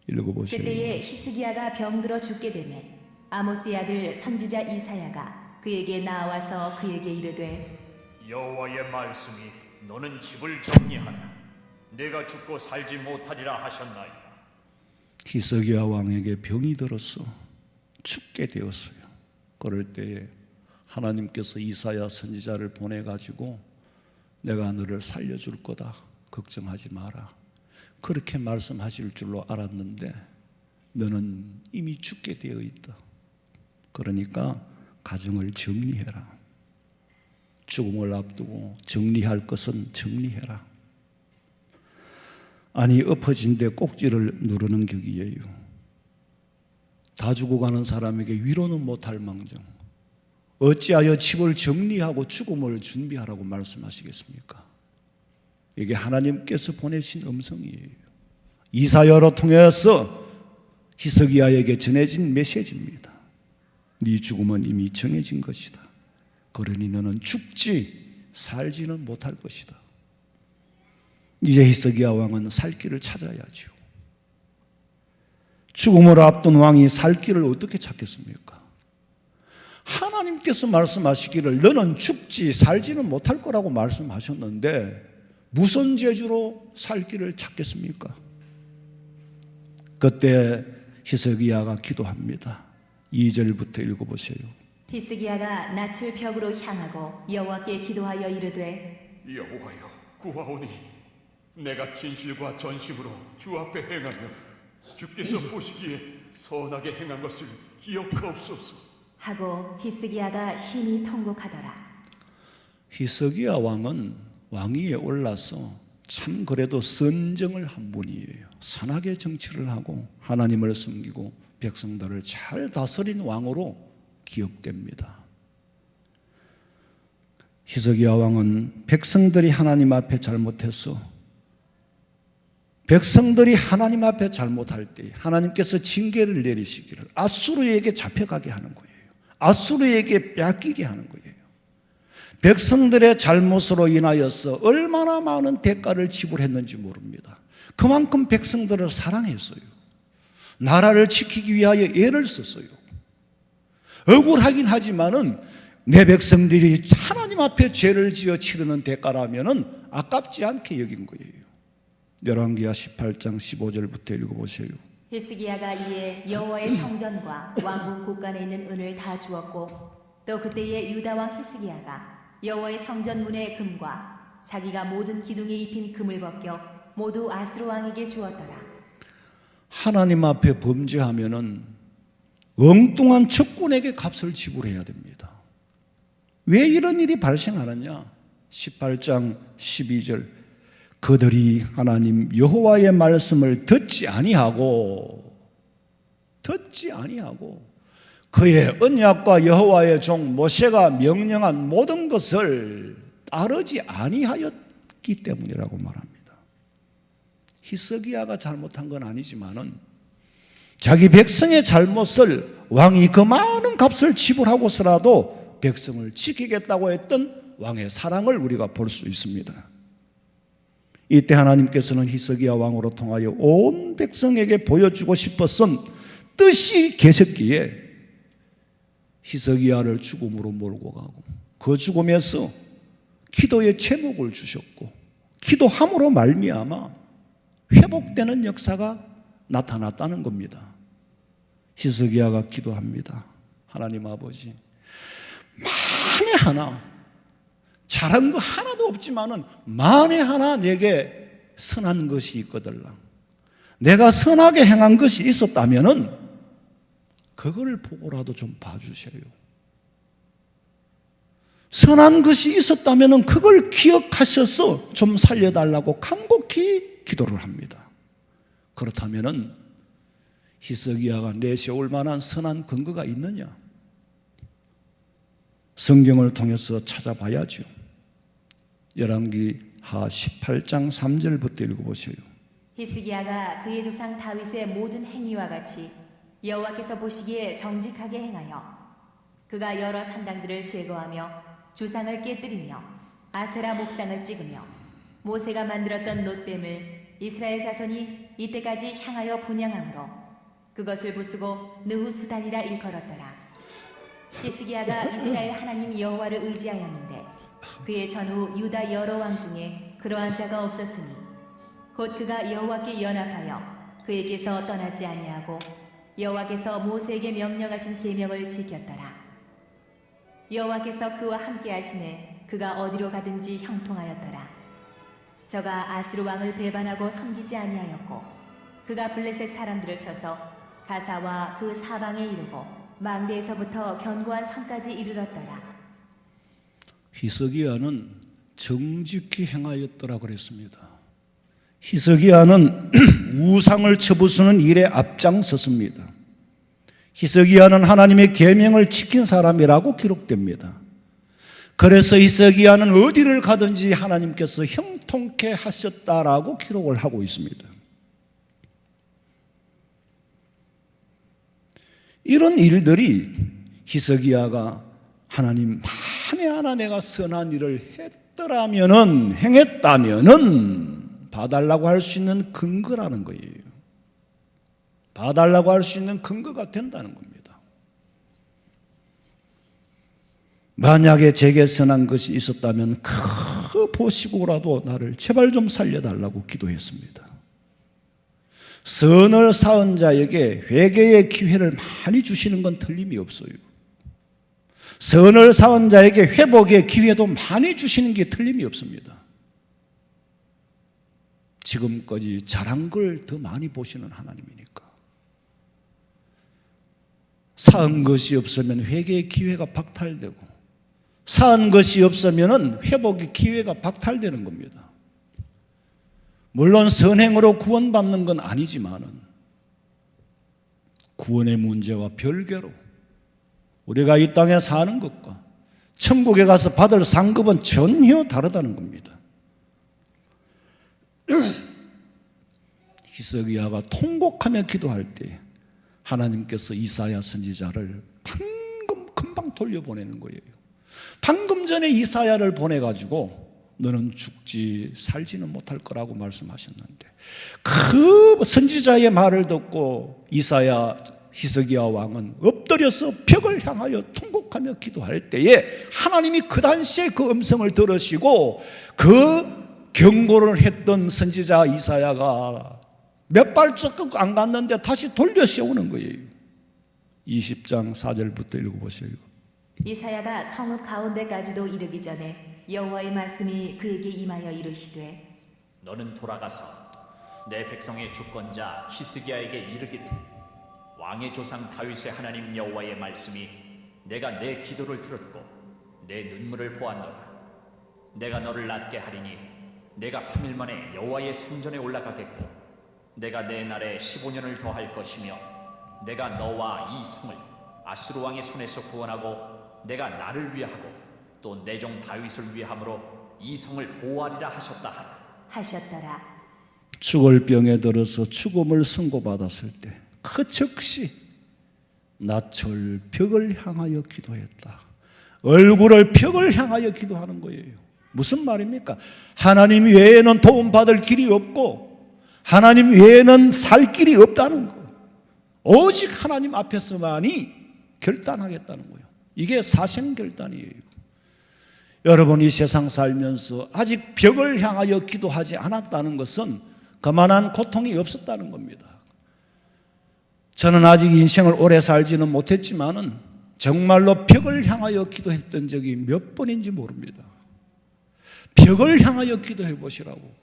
읽어보세요. 그때에 히스기야가 병들어 죽게 되매 아모스의 아들 선지자 이사야가 그에게 나와서 그에게 이르되 여호와의 말씀이 너는 집을 정리하라. 내가 죽고 살지 못하리라 하셨나이다. 히스기야 왕에게 병이 들어서 죽게 되었어요. 그럴 때에 하나님께서 이사야 선지자를 보내가지고 내가 너를 살려줄 거다. 걱정하지 마라. 그렇게 말씀하실 줄로 알았는데 너는 이미 죽게 되어 있다. 그러니까 가정을 정리해라. 죽음을 앞두고 정리할 것은 정리해라. 아니 엎어진 데 꼭지를 누르는 격이에요. 다 죽어가는 사람에게 위로는 못할 망정 어찌하여 집을 정리하고 죽음을 준비하라고 말씀하시겠습니까? 이게 하나님께서 보내신 음성이에요. 이사야로 통해서 히스기야에게 전해진 메시지입니다. 네 죽음은 이미 정해진 것이다. 그러니 너는 죽지 살지는 못할 것이다. 이제 히스기야 왕은 살 길을 찾아야죠. 죽음을 앞둔 왕이 살 길을 어떻게 찾겠습니까? 하나님께서 말씀하시기를 너는 죽지 살지는 못할 거라고 말씀하셨는데 무슨 재주로 살 길을 찾겠습니까? 그때 히스기야가 기도합니다. 2절부터 읽어보세요. 히스기야가 낯을 벽으로 향하고 여호와께 기도하여 이르되 여호와여 구하오니 내가 진실과 전심으로 주 앞에 행하며 주께서 보시기에 선하게 행한 것을 기억하옵소서. 하고 히스기야가 심히 통곡하더라. 히스기야 왕은 왕위에 올라서 참 그래도 선정을 한 분이에요. 선하게 정치를 하고 하나님을 섬기고 백성들을 잘 다스린 왕으로 기억됩니다. 히스기야 왕은 백성들이 하나님 앞에 잘못해서 백성들이 하나님 앞에 잘못할 때 하나님께서 징계를 내리시기를 아수르에게 잡혀가게 하는 거예요. 아수르에게 뺏기게 하는 거예요. 백성들의 잘못으로 인하여서 얼마나 많은 대가를 지불했는지 모릅니다. 그만큼 백성들을 사랑했어요. 나라를 지키기 위하여 애를 썼어요. 억울하긴 하지만은 내 백성들이 하나님 앞에 죄를 지어 치르는 대가라면은 아깝지 않게 여긴 거예요. 열왕기하 18장 15절부터 읽어보세요. 히스기야가 이에 여호와의 성전과 왕궁 곳간에 있는 은을 다 주었고 또 그때의 유다 왕 히스기야가 여호와의 성전 문의 금과 자기가 모든 기둥에 입힌 금을 벗겨 모두 아수르 왕에게 주었더라. 하나님 앞에 범죄하면은 엉뚱한 적군에게 값을 지불해야 됩니다. 왜 이런 일이 발생하느냐? 18장 12절 그들이 하나님 여호와의 말씀을 듣지 아니하고 그의 언약과 여호와의 종 모세가 명령한 모든 것을 따르지 아니하였기 때문이라고 말합니다. 히스기야가 잘못한 건 아니지만은 자기 백성의 잘못을 왕이 그 많은 값을 지불하고서라도 백성을 지키겠다고 했던 왕의 사랑을 우리가 볼 수 있습니다. 이때 하나님께서는 히스기야 왕으로 통하여 온 백성에게 보여주고 싶었던 뜻이 계셨기에 히스기야를 죽음으로 몰고 가고 그 죽음에서 기도의 제목을 주셨고 기도함으로 말미암아 회복되는 역사가 나타났다는 겁니다. 히스기야가 기도합니다. 하나님 아버지, 만에 하나 잘한 거 하나도 없지만은 만에 하나 내게 선한 것이 있거들라. 내가 선하게 행한 것이 있었다면은 그거를 보고라도 좀 봐주세요. 선한 것이 있었다면은 그걸 기억하셔서 좀 살려달라고 간곡히 기도를 합니다. 그렇다면은 히스기야가 내세울 만한 선한 근거가 있느냐? 성경을 통해서 찾아봐야죠. 열왕기하 18장 3절부터 읽어보세요. 히스기야가 그의 조상 다윗의 모든 행위와 같이 여호와께서 보시기에 정직하게 행하여 그가 여러 산당들을 제거하며 주상을 깨뜨리며 아세라 목상을 찍으며 모세가 만들었던 놋뱀을 이스라엘 자손이 이때까지 향하여 분향함으로 그것을 부수고 느후수단이라 일컬었더라. 히스기야가 이스라엘 하나님 여호와를 의지하였는데 그의 전후 유다 여러 왕 중에 그러한 자가 없었으니 곧 그가 여호와께 연합하여 그에게서 떠나지 아니하고 여호와께서 모세에게 명령하신 계명을 지켰더라. 여호와께서 그와 함께 하시매 그가 어디로 가든지 형통하였더라. 저가 아수르 왕을 배반하고 섬기지 아니하였고 그가 블레셋 사람들을 쳐서 가사와 그 사방에 이르고 망대에서부터 견고한 성까지 이르렀더라. 히스기야는 정직히 행하였더라 그랬습니다. 히스기야는 우상을 쳐부수는 일에 앞장섰습니다. 히스기야는 하나님의 계명을 지킨 사람이라고 기록됩니다. 그래서 히스기야는 어디를 가든지 하나님께서 형통케 하셨다라고 기록을 하고 있습니다. 이런 일들이 히스기야가 하나님 만에 하나 내가 선한 일을 행했다면은 봐달라고 할 수 있는 근거라는 거예요. 봐달라고 할 수 있는 근거가 된다는 겁니다. 만약에 제게 선한 것이 있었다면 그 보시고라도 나를 제발 좀 살려달라고 기도했습니다. 선을 쌓은 자에게 회개의 기회를 많이 주시는 건 틀림이 없어요. 선을 쌓은 자에게 회복의 기회도 많이 주시는 게 틀림이 없습니다. 지금까지 잘한 걸 더 많이 보시는 하나님이니까. 쌓은 것이 없으면 회개의 기회가 박탈되고, 쌓은 것이 없으면 회복의 기회가 박탈되는 겁니다. 물론 선행으로 구원받는 건 아니지만은 구원의 문제와 별개로 우리가 이 땅에 사는 것과 천국에 가서 받을 상급은 전혀 다르다는 겁니다. 히스기야가 통곡하며 기도할 때 하나님께서 이사야 선지자를 금방 돌려보내는 거예요. 방금 전에 이사야를 보내가지고 너는 죽지 살지는 못할 거라고 말씀하셨는데, 그 선지자의 말을 듣고 히스기야 왕은 엎드려서 벽을 향하여 통곡하며 기도할 때에 하나님이 그 당시에 그 음성을 들으시고 그 경고를 했던 선지자 이사야가 몇 발짝 안 갔는데 다시 돌려 세우는 거예요. 20장 4절부터 읽어보세요. 이사야가 성읍 가운데까지도 이르기 전에 여호와의 말씀이 그에게 임하여 이르시되 너는 돌아가서 내 백성의 주권자 히스기야에게 이르기를 왕의 조상 다윗의 하나님 여호와의 말씀이 내가 내 기도를 들었고 내 눈물을 보았노라. 내가 너를 낫게 하리니 내가 3일 만에 여호와의 성전에 올라가겠고 내가 내 날에 15년을 더할 것이며 내가 너와 이 성을 아수르 왕의 손에서 구원하고 내가 나를 위하고 또 내 종 다윗을 위함으로 이 성을 보호하리라 하셨다 하라. 하셨더라. 죽을 병에 들어서 죽음을 선고받았을 때 그 즉시 낯을 벽을 향하여 기도했다. 얼굴을 벽을 향하여 기도하는 거예요. 무슨 말입니까? 하나님 외에는 도움받을 길이 없고 하나님 외에는 살 길이 없다는 거. 오직 하나님 앞에서만이 결단하겠다는 거예요. 이게 사생결단이에요. 여러분, 이 세상 살면서 아직 벽을 향하여 기도하지 않았다는 것은 그만한 고통이 없었다는 겁니다. 저는 아직 인생을 오래 살지는 못했지만은 정말로 벽을 향하여 기도했던 적이 몇 번인지 모릅니다. 벽을 향하여 기도해 보시라고.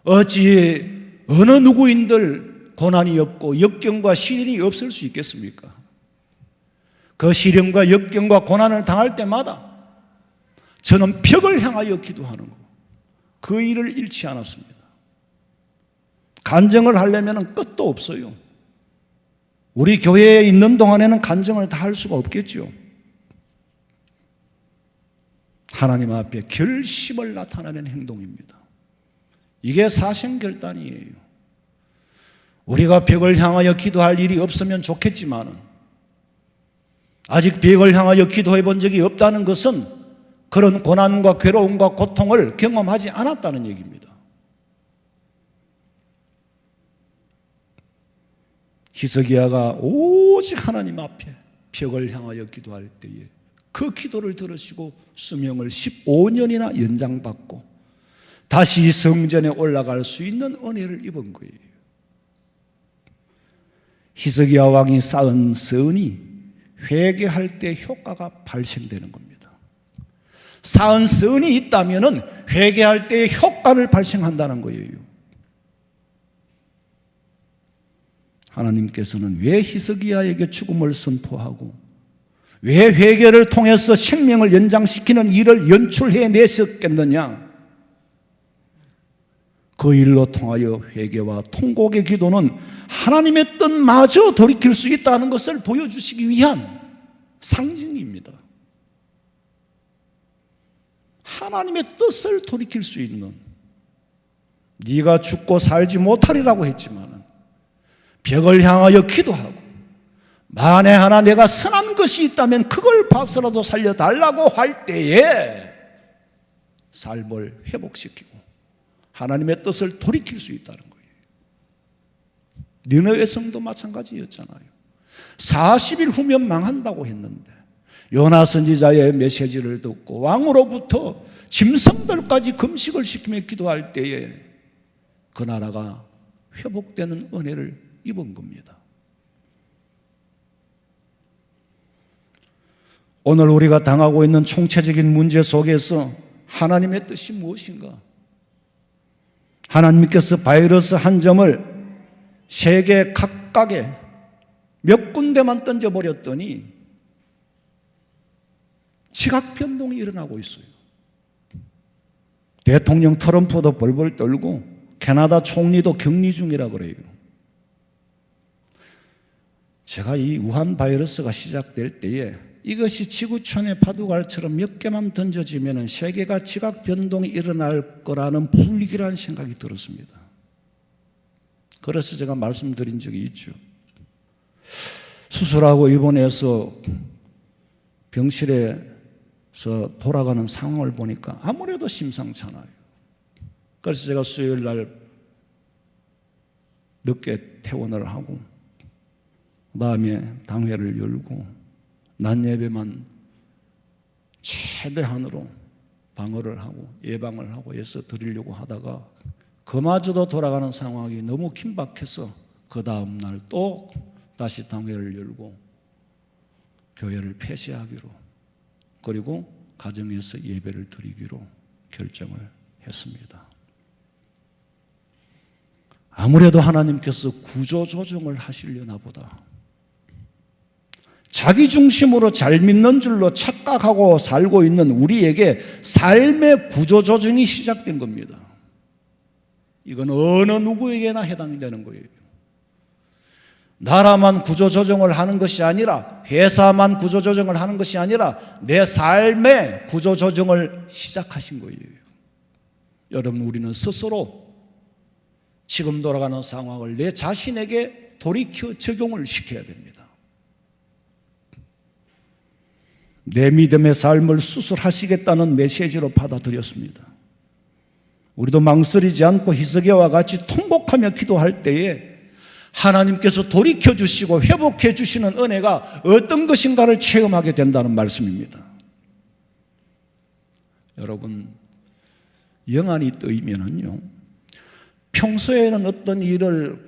어찌 어느 누구인들 고난이 없고 역경과 시련이 없을 수 있겠습니까? 그 시련과 역경과 고난을 당할 때마다 저는 벽을 향하여 기도하는 거, 그 일을 잃지 않았습니다. 간증을 하려면 끝도 없어요. 우리 교회에 있는 동안에는 간증을 다 할 수가 없겠죠. 하나님 앞에 결심을 나타내는 행동입니다. 이게 사생결단이에요. 우리가 벽을 향하여 기도할 일이 없으면 좋겠지만은 아직 벽을 향하여 기도해 본 적이 없다는 것은 그런 고난과 괴로움과 고통을 경험하지 않았다는 얘기입니다. 히스기야가 오직 하나님 앞에 벽을 향하여 기도할 때에 그 기도를 들으시고 수명을 15년이나 연장받고 다시 성전에 올라갈 수 있는 은혜를 입은 거예요. 히스기야 왕이 쌓은 선이 회개할 때 효과가 발생되는 겁니다. 쌓은 선이 있다면 회개할 때 효과를 발생한다는 거예요. 하나님께서는 왜 히스기야에게 죽음을 선포하고 왜 회개를 통해서 생명을 연장시키는 일을 연출해 내셨겠느냐? 그 일로 통하여 회개와 통곡의 기도는 하나님의 뜻마저 돌이킬 수 있다는 것을 보여주시기 위한 상징입니다. 하나님의 뜻을 돌이킬 수 있는, 네가 죽고 살지 못하리라고 했지만 벽을 향하여 기도하고 만에 하나 내가 선한 것이 있다면 그걸 봐서라도 살려달라고 할 때에 삶을 회복시키고 하나님의 뜻을 돌이킬 수 있다는 거예요. 니느웨 성도 마찬가지였잖아요. 40일 후면 망한다고 했는데 요나 선지자의 메시지를 듣고 왕으로부터 짐승들까지 금식을 시키며 기도할 때에 그 나라가 회복되는 은혜를 입은 겁니다. 오늘 우리가 당하고 있는 총체적인 문제 속에서 하나님의 뜻이 무엇인가? 하나님께서 바이러스 한 점을 세계 각각에 몇 군데만 던져버렸더니 지각 변동이 일어나고 있어요. 대통령 트럼프도 벌벌 떨고 캐나다 총리도 격리 중이라 그래요. 제가 이 우한 바이러스가 시작될 때에 이것이 지구촌의 파도갈처럼 몇 개만 던져지면 세계가 지각 변동이 일어날 거라는 불길한 생각이 들었습니다. 그래서 제가 말씀드린 적이 있죠. 수술하고 입원해서 병실에서 돌아가는 상황을 보니까 아무래도 심상찮아요. 그래서 제가 수요일 날 늦게 퇴원을 하고 그다음에 당회를 열고 낮 예배만 최대한으로 방어를 하고 예방을 하고 해서 드리려고 하다가 그마저도 돌아가는 상황이 너무 긴박해서 그 다음 날 또 다시 당회를 열고 교회를 폐쇄하기로 그리고 가정에서 예배를 드리기로 결정을 했습니다. 아무래도 하나님께서 구조조정을 하시려나 보다. 자기 중심으로 잘 믿는 줄로 착각하고 살고 있는 우리에게 삶의 구조조정이 시작된 겁니다. 이건 어느 누구에게나 해당되는 거예요. 나라만 구조조정을 하는 것이 아니라 회사만 구조조정을 하는 것이 아니라 내 삶의 구조조정을 시작하신 거예요. 여러분, 우리는 스스로 지금 돌아가는 상황을 내 자신에게 돌이켜 적용을 시켜야 됩니다. 내 믿음의 삶을 수술하시겠다는 메시지로 받아들였습니다. 우리도 망설이지 않고 히스기야와 같이 통곡하며 기도할 때에 하나님께서 돌이켜 주시고 회복해 주시는 은혜가 어떤 것인가를 체험하게 된다는 말씀입니다. 여러분, 영안이 뜨이면은요, 평소에는 어떤 일을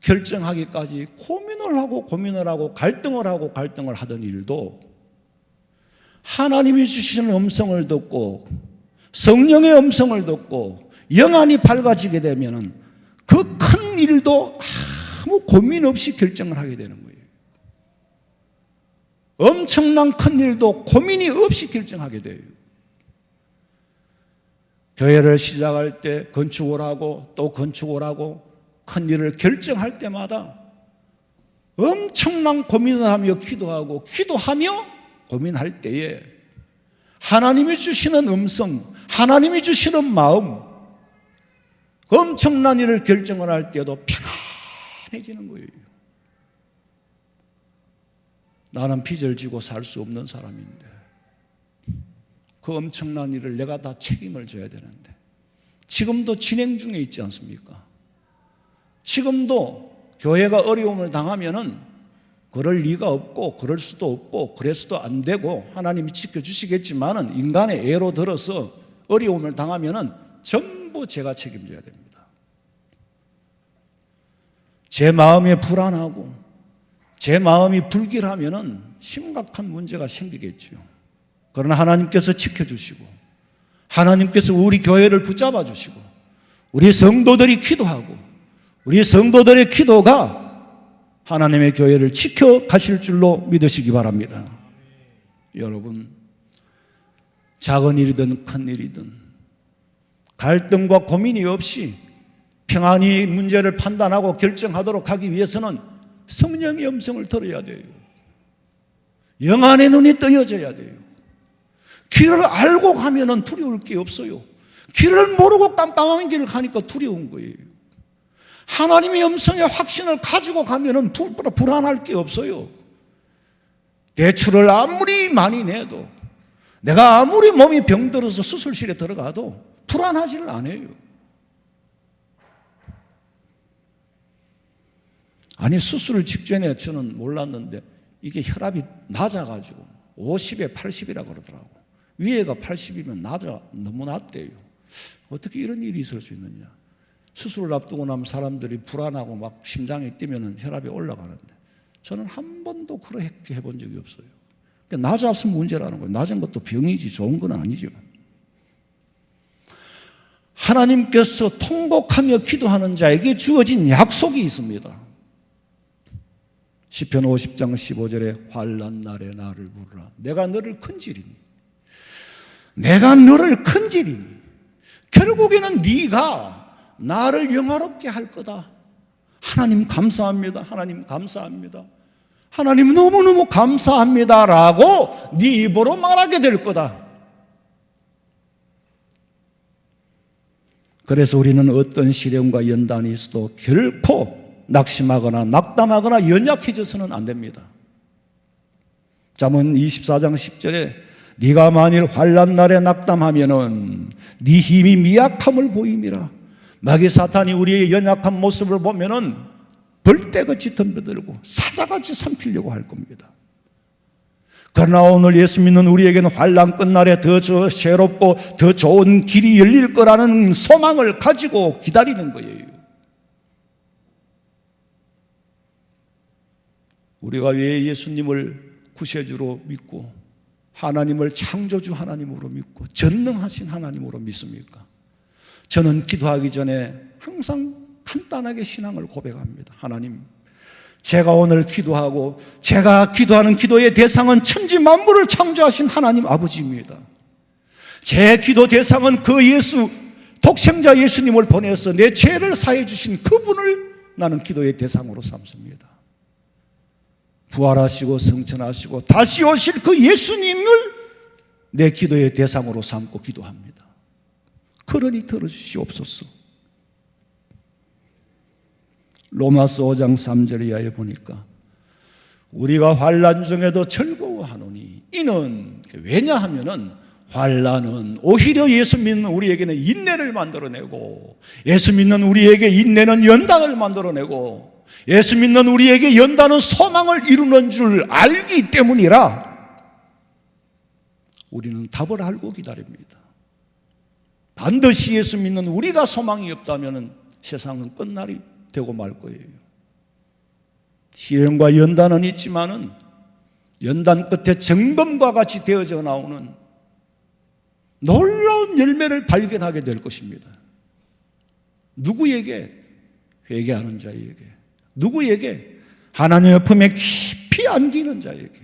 결정하기까지 고민을 하고 갈등을 하던 일도 하나님이 주시는 음성을 듣고 성령의 음성을 듣고 영안이 밝아지게 되면은 그 큰 일도 아무 고민 없이 결정을 하게 되는 거예요. 엄청난 큰 일도 고민이 없이 결정하게 돼요. 교회를 시작할 때 건축을 하고 또 건축을 하고 큰 일을 결정할 때마다 엄청난 고민을 하며 기도하고 고민할 때에 하나님이 주시는 음성, 하나님이 주시는 마음, 엄청난 일을 결정을 할 때도 편안해지는 거예요. 나는 빚을 지고 살 수 없는 사람인데 그 엄청난 일을 내가 다 책임을 져야 되는데 지금도 진행 중에 있지 않습니까? 지금도 교회가 어려움을 당하면은 그럴 리가 없고 그럴 수도 없고 그래서도 안 되고 하나님이 지켜주시겠지만은 인간의 애로 들어서 어려움을 당하면은 전부 제가 책임져야 됩니다. 제 마음이 불안하고 제 마음이 불길하면은 심각한 문제가 생기겠죠. 그러나 하나님께서 지켜주시고 하나님께서 우리 교회를 붙잡아 주시고 우리 성도들이 기도하고 우리 성도들의 기도가 하나님의 교회를 지켜가실 줄로 믿으시기 바랍니다. 여러분, 작은 일이든 큰 일이든 갈등과 고민이 없이 평안히 문제를 판단하고 결정하도록 하기 위해서는 성령의 음성을 들어야 돼요. 영안의 눈이 떠여져야 돼요. 길을 알고 가면은 두려울 게 없어요. 길을 모르고 깜깜한 길을 가니까 두려운 거예요. 하나님의 음성의 확신을 가지고 가면은 불안할 게 없어요. 대출을 아무리 많이 내도, 내가 아무리 몸이 병들어서 수술실에 들어가도 불안하지를 않아요. 아니, 수술 직전에 저는 몰랐는데 이게 혈압이 낮아가지고 50에 80이라고 그러더라고. 위에가 80이면 너무 낮대요. 어떻게 이런 일이 있을 수 있느냐. 수술을 앞두고 나면 사람들이 불안하고 막 심장이 뛰면 혈압이 올라가는데 저는 한 번도 그렇게 해본 적이 없어요. 그러니까 낮았으면 문제라는 거예요. 낮은 것도 병이지 좋은 건 아니죠. 하나님께서 통곡하며 기도하는 자에게 주어진 약속이 있습니다. 시편 50장 15절에 환난 날에 나를 부르라. 내가 너를 큰지리니. 내가 너를 큰지리니. 결국에는 네가 나를 영화롭게 할 거다. 하나님 감사합니다. 하나님 감사합니다. 하나님 너무너무 감사합니다라고 네 입으로 말하게 될 거다. 그래서 우리는 어떤 시련과 연단이 있어도 결코 낙심하거나 낙담하거나 연약해져서는 안 됩니다. 잠언 24장 10절에 네가 만일 환난 날에 낙담하면은 네 힘이 미약함을 보임이라. 마귀 사탄이 우리의 연약한 모습을 보면은 벌떼같이 덤벼들고 사자같이 삼키려고 할 겁니다. 그러나 오늘 예수 믿는 우리에게는 환난 끝날에 더 새롭고 더 좋은 길이 열릴 거라는 소망을 가지고 기다리는 거예요. 우리가 왜 예수님을 구세주로 믿고 하나님을 창조주 하나님으로 믿고 전능하신 하나님으로 믿습니까? 저는 기도하기 전에 항상 간단하게 신앙을 고백합니다. 하나님, 제가 오늘 기도하고 제가 기도하는 기도의 대상은 천지 만물을 창조하신 하나님 아버지입니다. 제 기도 대상은 그 예수, 독생자 예수님을 보내서 내 죄를 사해 주신 그분을 나는 기도의 대상으로 삼습니다. 부활하시고 성천하시고 다시 오실 그 예수님을 내 기도의 대상으로 삼고 기도합니다. 그러니 들어주시옵소서. 로마서 5장 3절 이하에 보니까 우리가 환난 중에도 즐거워하노니 이는 왜냐하면은 환난은 오히려 예수 믿는 우리에게는 인내를 만들어내고 예수 믿는 우리에게 인내는 연단을 만들어내고 예수 믿는 우리에게 연단은 소망을 이루는 줄 알기 때문이라 우리는 답을 알고 기다립니다. 반드시 예수 믿는 우리가 소망이 없다면 세상은 끝날이 되고 말 거예요. 시련과 연단은 있지만은 연단 끝에 정금과 같이 되어져 나오는 놀라운 열매를 발견하게 될 것입니다. 누구에게? 회개하는 자에게. 누구에게? 하나님의 품에 깊이 안기는 자에게.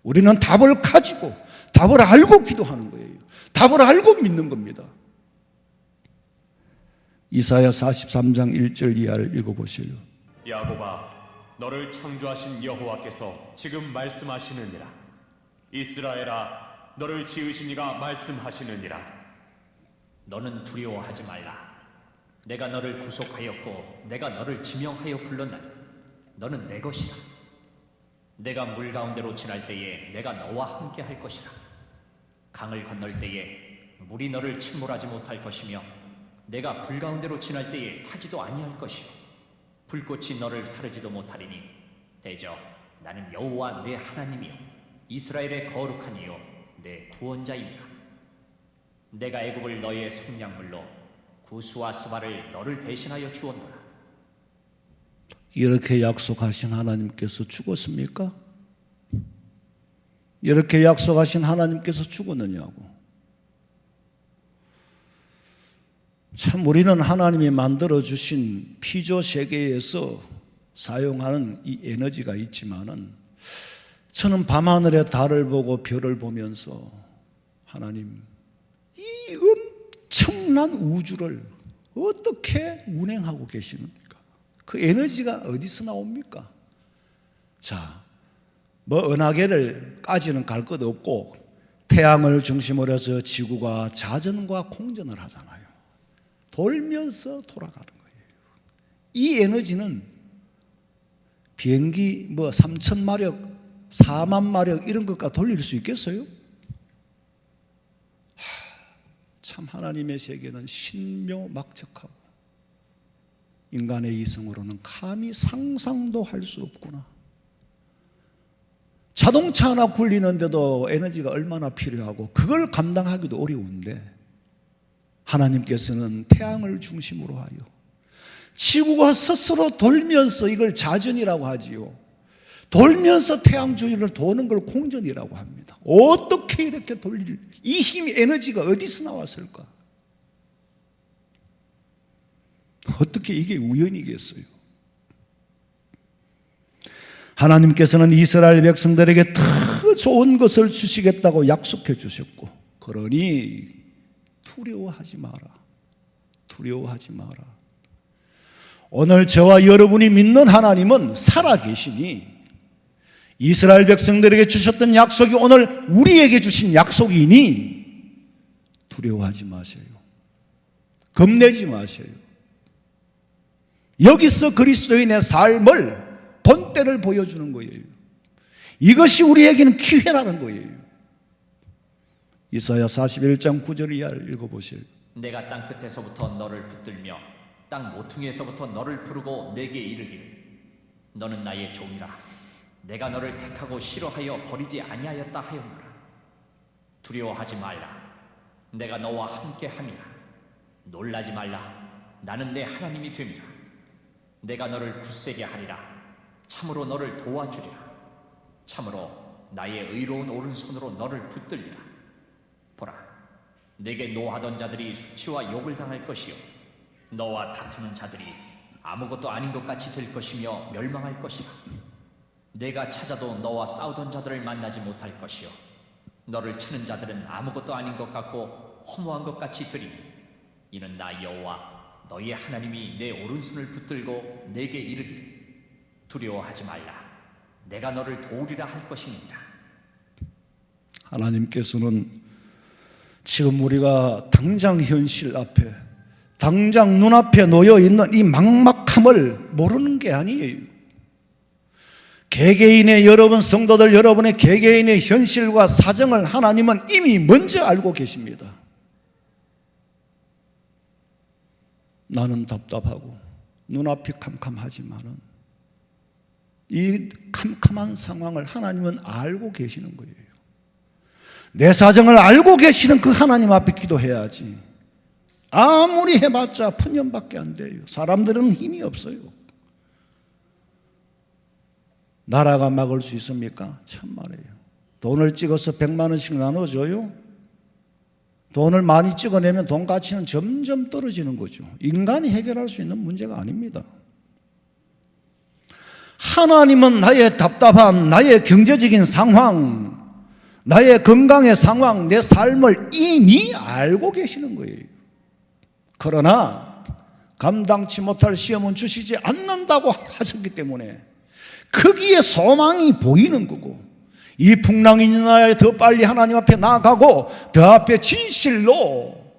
우리는 답을 가지고 답을 알고 기도하는 거예요. 답을 알고 믿는 겁니다. 이사야 43장 1절 이하를 읽어보시죠. 야곱아, 너를 창조하신 여호와께서 지금 말씀하시느니라. 이스라엘아, 너를 지으신 이가 말씀하시느니라. 너는 두려워하지 말라. 내가 너를 구속하였고 내가 너를 지명하여 불렀나니 너는 내 것이라. 내가 물 가운데로 지날 때에 내가 너와 함께 할 것이라. 강을 건널 때에 물이 너를 침몰하지 못할 것이며 내가 불 가운데로 지날 때에 타지도 아니할 것이요 불꽃이 너를 사르지도 못하리니 대저 나는 여호와 내 하나님이요 이스라엘의 거룩한 이요 내 구원자입니다. 내가 애굽을 너의 생량물로 구스와 스바를 너를 대신하여 주었노라. 이렇게 약속하신 하나님께서 죽었습니까? 이렇게 약속하신 하나님께서 죽었느냐고. 참 우리는 하나님이 만들어주신 피조 세계에서 사용하는 이 에너지가 있지만은 저는 밤하늘의 달을 보고 별을 보면서 하나님, 이 엄청난 우주를 어떻게 운행하고 계시는가? 그 에너지가 어디서 나옵니까? 자, 뭐 은하계를까지는 갈 것 없고 태양을 중심으로 해서 지구가 자전과 공전을 하잖아요. 돌면서 돌아가는 거예요. 이 에너지는 비행기 뭐 3,000마력, 4만 마력 이런 것과 돌릴 수 있겠어요? 참 하나님의 세계는 신묘막측하고 인간의 이성으로는 감히 상상도 할 수 없구나. 자동차 하나 굴리는데도 에너지가 얼마나 필요하고 그걸 감당하기도 어려운데 하나님께서는 태양을 중심으로 하여 지구가 스스로 돌면서 이걸 자전이라고 하지요. 돌면서 태양 주위를 도는 걸 공전이라고 합니다. 어떻게 이렇게 돌릴 이 힘, 에너지가 어디서 나왔을까? 어떻게 이게 우연이겠어요? 하나님께서는 이스라엘 백성들에게 더 좋은 것을 주시겠다고 약속해 주셨고, 그러니 두려워하지 마라. 두려워하지 마라. 오늘 저와 여러분이 믿는 하나님은 살아계시니 이스라엘 백성들에게 주셨던 약속이 오늘 우리에게 주신 약속이니 두려워하지 마세요. 겁내지 마세요. 여기서 그리스도인의 삶을 본때를 보여주는 거예요. 이것이 우리에게는 기회라는 거예요. 이사야 41장 9절 이하를 읽어보세요. 내가 땅 끝에서부터 너를 붙들며 땅 모퉁이에서부터 너를 부르고 내게 이르기를 너는 나의 종이라. 내가 너를 택하고 싫어하여 버리지 아니하였다 하였노라. 두려워하지 말라. 내가 너와 함께 함이라. 놀라지 말라. 나는 내 하나님이 됨이라. 내가 너를 굳세게 하리라. 참으로 너를 도와주리라. 참으로 나의 의로운 오른손으로 너를 붙들리라. 보라, 내게 노하던 자들이 수치와 욕을 당할 것이요 너와 다투는 자들이 아무것도 아닌 것 같이 될 것이며 멸망할 것이라. 내가 찾아도 너와 싸우던 자들을 만나지 못할 것이요 너를 치는 자들은 아무것도 아닌 것 같고 허무한 것 같이 되리니 이는 나 여호와 너의 하나님이 내 오른손을 붙들고 내게 이르기를 두려워하지 말라. 내가 너를 도우리라 할 것입니다. 하나님께서는 지금 우리가 당장 현실 앞에, 당장 눈앞에 놓여 있는 이 막막함을 모르는 게 아니에요. 개개인의 여러분 성도들, 여러분의 개개인의 현실과 사정을 하나님은 이미 먼저 알고 계십니다. 나는 답답하고 눈앞이 캄캄하지만은 이 캄캄한 상황을 하나님은 알고 계시는 거예요. 내 사정을 알고 계시는 그 하나님 앞에 기도해야지. 아무리 해봤자 푸념밖에 안 돼요. 사람들은 힘이 없어요. 나라가 막을 수 있습니까? 천만에요. 돈을 찍어서 100만 원씩 나눠줘요? 돈을 많이 찍어내면 돈 가치는 점점 떨어지는 거죠. 인간이 해결할 수 있는 문제가 아닙니다. 하나님은 나의 답답한, 나의 경제적인 상황, 나의 건강의 상황, 내 삶을 이미 알고 계시는 거예요. 그러나 감당치 못할 시험은 주시지 않는다고 하셨기 때문에 거기에 소망이 보이는 거고, 이 풍랑이 지나야 더 빨리 하나님 앞에 나아가고 더 앞에 진실로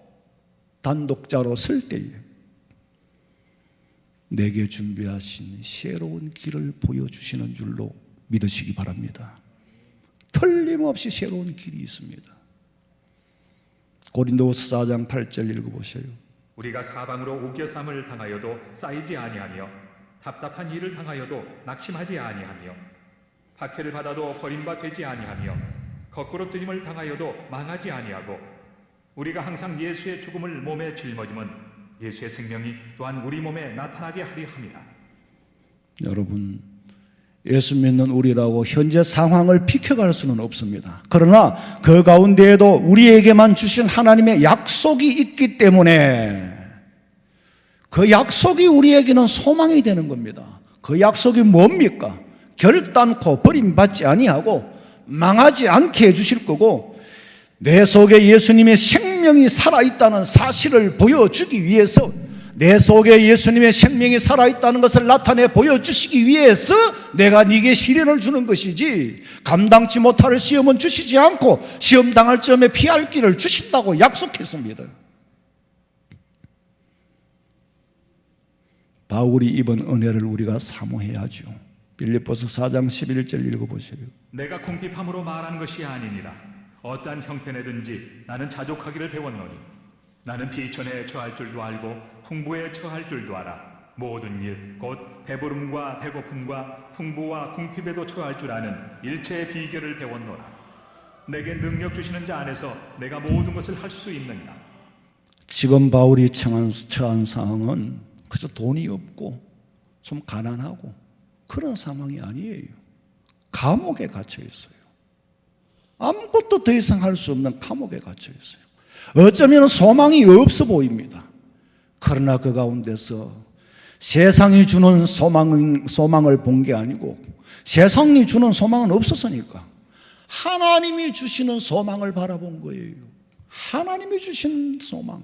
단독자로 설 때에 내게 준비하신 새로운 길을 보여주시는 줄로 믿으시기 바랍니다. 틀림없이 새로운 길이 있습니다. 고린도후서 4장 8절 읽어보세요. 우리가 사방으로 우겨쌈을 당하여도 쌓이지 아니하며 답답한 일을 당하여도 낙심하지 아니하며 박해를 받아도 버림받지 아니하며 거꾸로 뜨임을 당하여도 망하지 아니하고 우리가 항상 예수의 죽음을 몸에 짊어짐은 예수의 생명이 또한 우리 몸에 나타나게 하리 함이라. 여러분, 예수 믿는 우리라고 현재 상황을 비켜갈 수는 없습니다. 그러나 그 가운데에도 우리에게만 주신 하나님의 약속이 있기 때문에 그 약속이 우리에게는 소망이 되는 겁니다. 그 약속이 뭡니까? 결단코 버림받지 아니하고 망하지 않게 해주실 거고, 내 속에 예수님의 생명이 살아있다는 사실을 보여주기 위해서, 내 속에 예수님의 생명이 살아있다는 것을 나타내 보여주시기 위해서 내가 네게 시련을 주는 것이지, 감당치 못할 시험은 주시지 않고 시험 당할 점에 피할 길을 주신다고 약속했습니다. 바울이 입은 은혜를 우리가 사모해야죠. 빌립보서 4장 11절 읽어보세요. 내가 궁핍함으로 말하는 것이 아니니라. 어떠한 형편에든지 나는 자족하기를 배웠노니 나는 비천에 처할 줄도 알고 풍부에 처할 줄도 알아. 모든 일 곧 배부름과 배고픔과 풍부와 궁핍에도 처할 줄 아는 일체의 비결을 배웠노라. 내게 능력 주시는 자 안에서 내가 모든 것을 할 수 있느니라. 지금 바울이 처한 상황은 그저 돈이 없고 좀 가난하고 그런 상황이 아니에요. 감옥에 갇혀 있어요. 아무것도 더 이상 할 수 없는 감옥에 갇혀 있어요. 어쩌면 소망이 없어 보입니다. 그러나 그 가운데서 세상이 주는 소망을 본 게 아니고, 세상이 주는 소망은 없었으니까 하나님이 주시는 소망을 바라본 거예요. 하나님이 주시는 소망.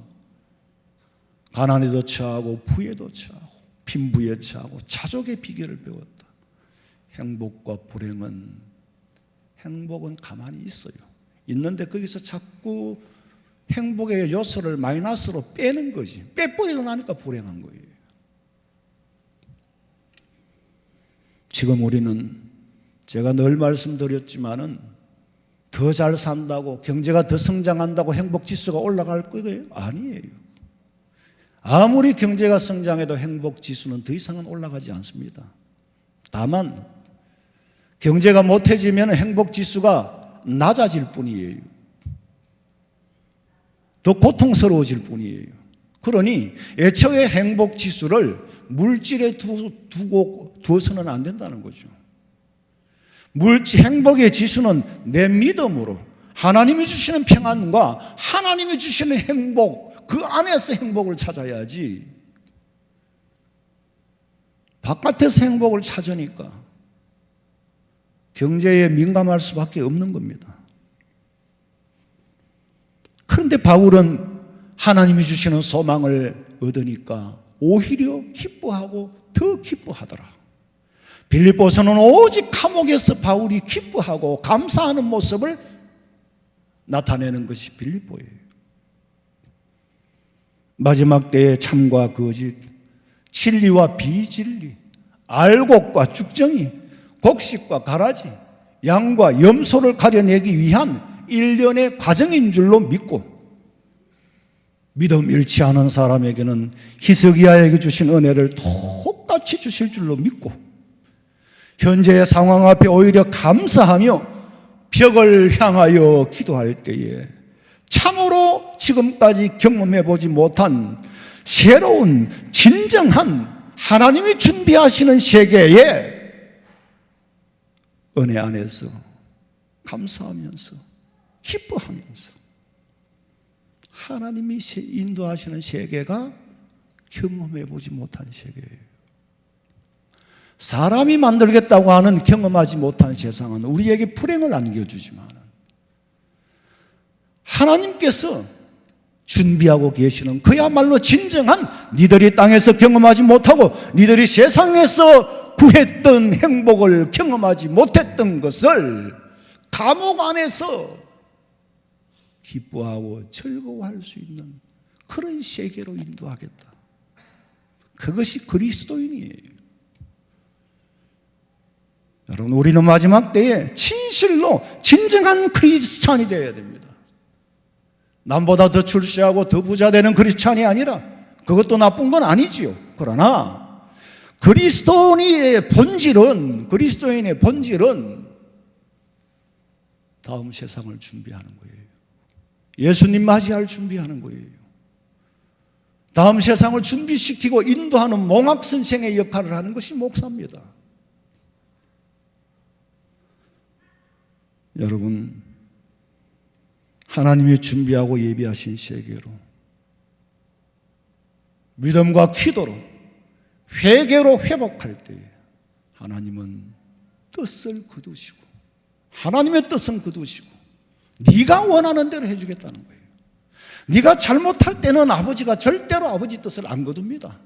가난에도 처하고 부에도 처하고 빈부에 처하고 자족의 비결을 배웠다. 행복과 불행은, 행복은 가만히 있어요. 있는데 거기서 자꾸 행복의 요소를 마이너스로 빼는 거지. 빼버리고 나니까 불행한 거예요. 지금 우리는, 제가 늘 말씀드렸지만은, 더 잘 산다고, 경제가 더 성장한다고 행복지수가 올라갈 거예요? 아니에요. 아무리 경제가 성장해도 행복지수는 더 이상은 올라가지 않습니다. 다만 경제가 못해지면 행복지수가 낮아질 뿐이에요. 더 고통스러워질 뿐이에요. 그러니 애초에 행복지수를 물질에 두어서는 안 된다는 거죠. 행복의 지수는 내 믿음으로, 하나님이 주시는 평안과 하나님이 주시는 행복, 그 안에서 행복을 찾아야지, 바깥에서 행복을 찾으니까 경제에 민감할 수밖에 없는 겁니다. 그런데 바울은 하나님이 주시는 소망을 얻으니까 오히려 기뻐하고 더 기뻐하더라. 빌립보서는 오직 감옥에서 바울이 기뻐하고 감사하는 모습을 나타내는 것이 빌립보예요. 마지막 때의 참과 거짓, 진리와 비진리, 알곡과 죽정이, 곡식과 가라지, 양과 염소를 가려내기 위한 일련의 과정인 줄로 믿고, 믿음 잃지 않은 사람에게는 히스기야에게 주신 은혜를 똑같이 주실 줄로 믿고, 현재의 상황 앞에 오히려 감사하며 벽을 향하여 기도할 때에 참으로 지금까지 경험해보지 못한 새로운 진정한 하나님이 준비하시는 세계의 은혜 안에서 감사하면서 기뻐하면서 하나님이 인도하시는 세계가 경험해보지 못한 세계예요. 사람이 만들겠다고 하는 경험하지 못한 세상은 우리에게 불행을 안겨주지만 하나님께서 준비하고 계시는 그야말로 진정한, 니들이 땅에서 경험하지 못하고 니들이 세상에서 구했던 행복을 경험하지 못했던 것을 감옥 안에서 기뻐하고 즐거워할 수 있는 그런 세계로 인도하겠다. 그것이 그리스도인이에요. 여러분, 우리는 마지막 때에 진실로 진정한 크리스찬이 되어야 됩니다. 남보다 더 출세하고 더 부자 되는 크리스찬이 아니라, 그것도 나쁜 건 아니지요. 그러나 그리스도인의 본질은 다음 세상을 준비하는 거예요. 예수님 맞이할 준비하는 거예요. 다음 세상을 준비시키고 인도하는 몽학선생의 역할을 하는 것이 목사입니다. 여러분, 하나님이 준비하고 예비하신 세계로, 믿음과 기도로, 회개로 회복할 때에 하나님은 뜻을 거두시고, 하나님의 뜻은 거두시고 네가 원하는 대로 해주겠다는 거예요. 네가 잘못할 때는 아버지가 절대로 아버지 뜻을 안 거둡니다.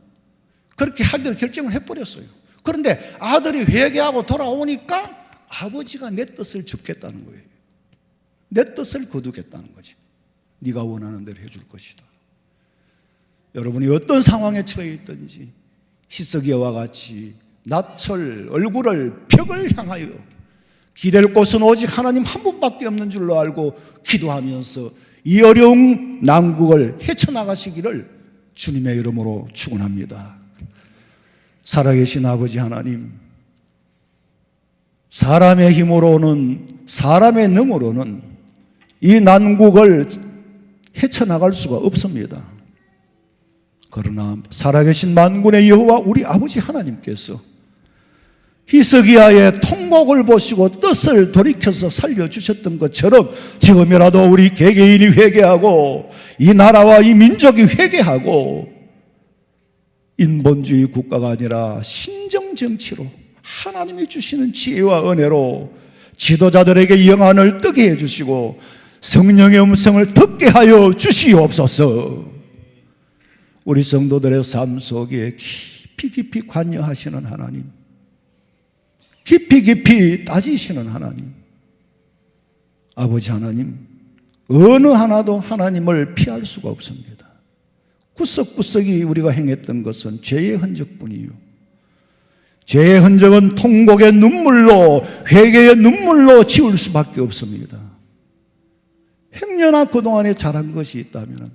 그렇게 하기로 결정을 해버렸어요. 그런데 아들이 회개하고 돌아오니까 아버지가 내 뜻을 접겠다는 거예요. 내 뜻을 거두겠다는 거지. 네가 원하는 대로 해줄 것이다. 여러분이 어떤 상황에 처해 있든지 히스기야와 같이 낯설 얼굴을 벽을 향하여 기댈 곳은 오직 하나님 한 분밖에 없는 줄로 알고 기도하면서 이 어려운 난국을 헤쳐나가시기를 주님의 이름으로 축원합니다. 살아계신 아버지 하나님, 사람의 힘으로는, 사람의 능으로는 이 난국을 헤쳐나갈 수가 없습니다. 그러나 살아계신 만군의 여호와 우리 아버지 하나님께서 히스기야의 통곡을 보시고 뜻을 돌이켜서 살려주셨던 것처럼 지금이라도 우리 개개인이 회개하고 이 나라와 이 민족이 회개하고 인본주의 국가가 아니라 신정정치로 하나님이 주시는 지혜와 은혜로 지도자들에게 영안을 뜨게 해주시고 성령의 음성을 듣게 하여 주시옵소서. 우리 성도들의 삶 속에 깊이 관여하시는 하나님, 깊이 따지시는 하나님, 아버지 하나님, 어느 하나도 하나님을 피할 수가 없습니다. 구석구석이 우리가 행했던 것은 죄의 흔적뿐이요, 죄의 흔적은 통곡의 눈물로, 회개의 눈물로 지울 수밖에 없습니다. 행여나 그동안에 잘한 것이 있다면,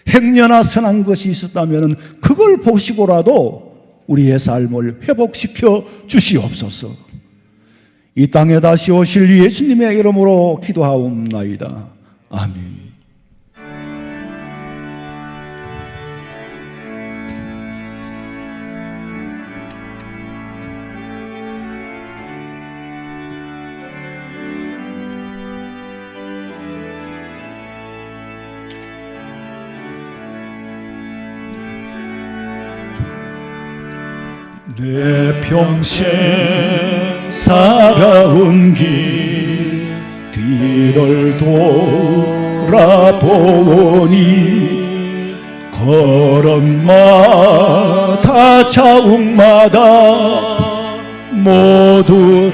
행여나 선한 것이 있었다면 그걸 보시고라도 우리의 삶을 회복시켜 주시옵소서. 이 땅에 다시 오실 예수님의 이름으로 기도하옵나이다. 아멘. 내 평생 살아온 길 뒤를 돌아보니 걸음마다 자욱마다 모두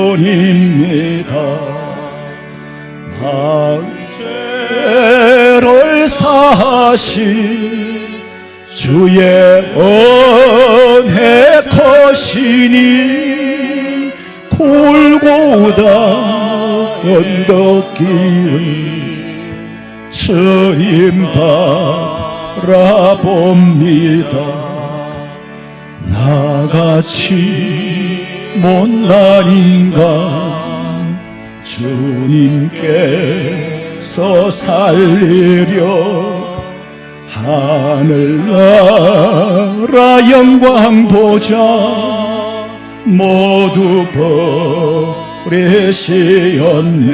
죄뿐입니다. 마음의 죄를 사하신 주의 은혜 크시니 골고다 언덕길을 주님 바라봅니다. 나같이 못난 인간 주님께서 살리려 하늘나라 영광 보자 모두 버리시었네.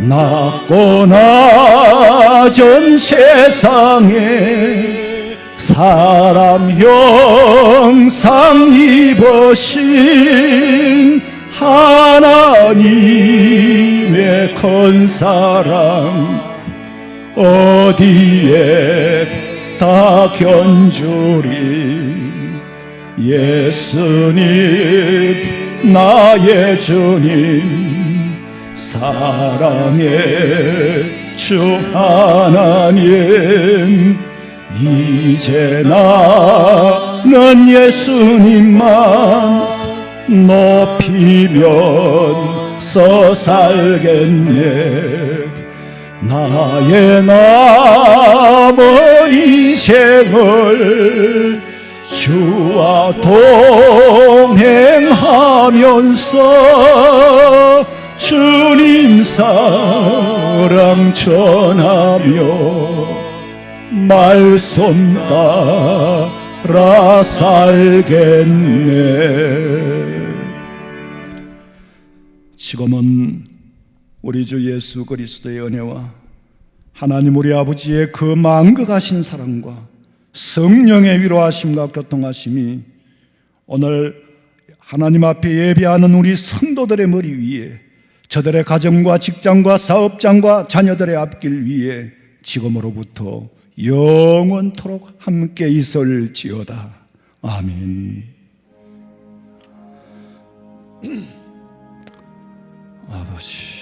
낮고 낮은 세상에 사람 형상 입으신 하나님의 큰 사랑 어디에 다 견주리. 예수님 나의 주님 사랑의 주 하나님 이제 나는 예수님만 높이면서 살겠네. 나의 남은 인생을 주와 동행하면서 주님 사랑 전하며 말씀 따라 살겠네. 지금은 우리 주 예수 그리스도의 은혜와 하나님 우리 아버지의 그 만극하신 사랑과 성령의 위로하심과 교통하심이 오늘 하나님 앞에 예배하는 우리 성도들의 머리 위에, 저들의 가정과 직장과 사업장과 자녀들의 앞길 위에 지금으로부터 영원토록 함께 있을지어다. 아멘. 아버지,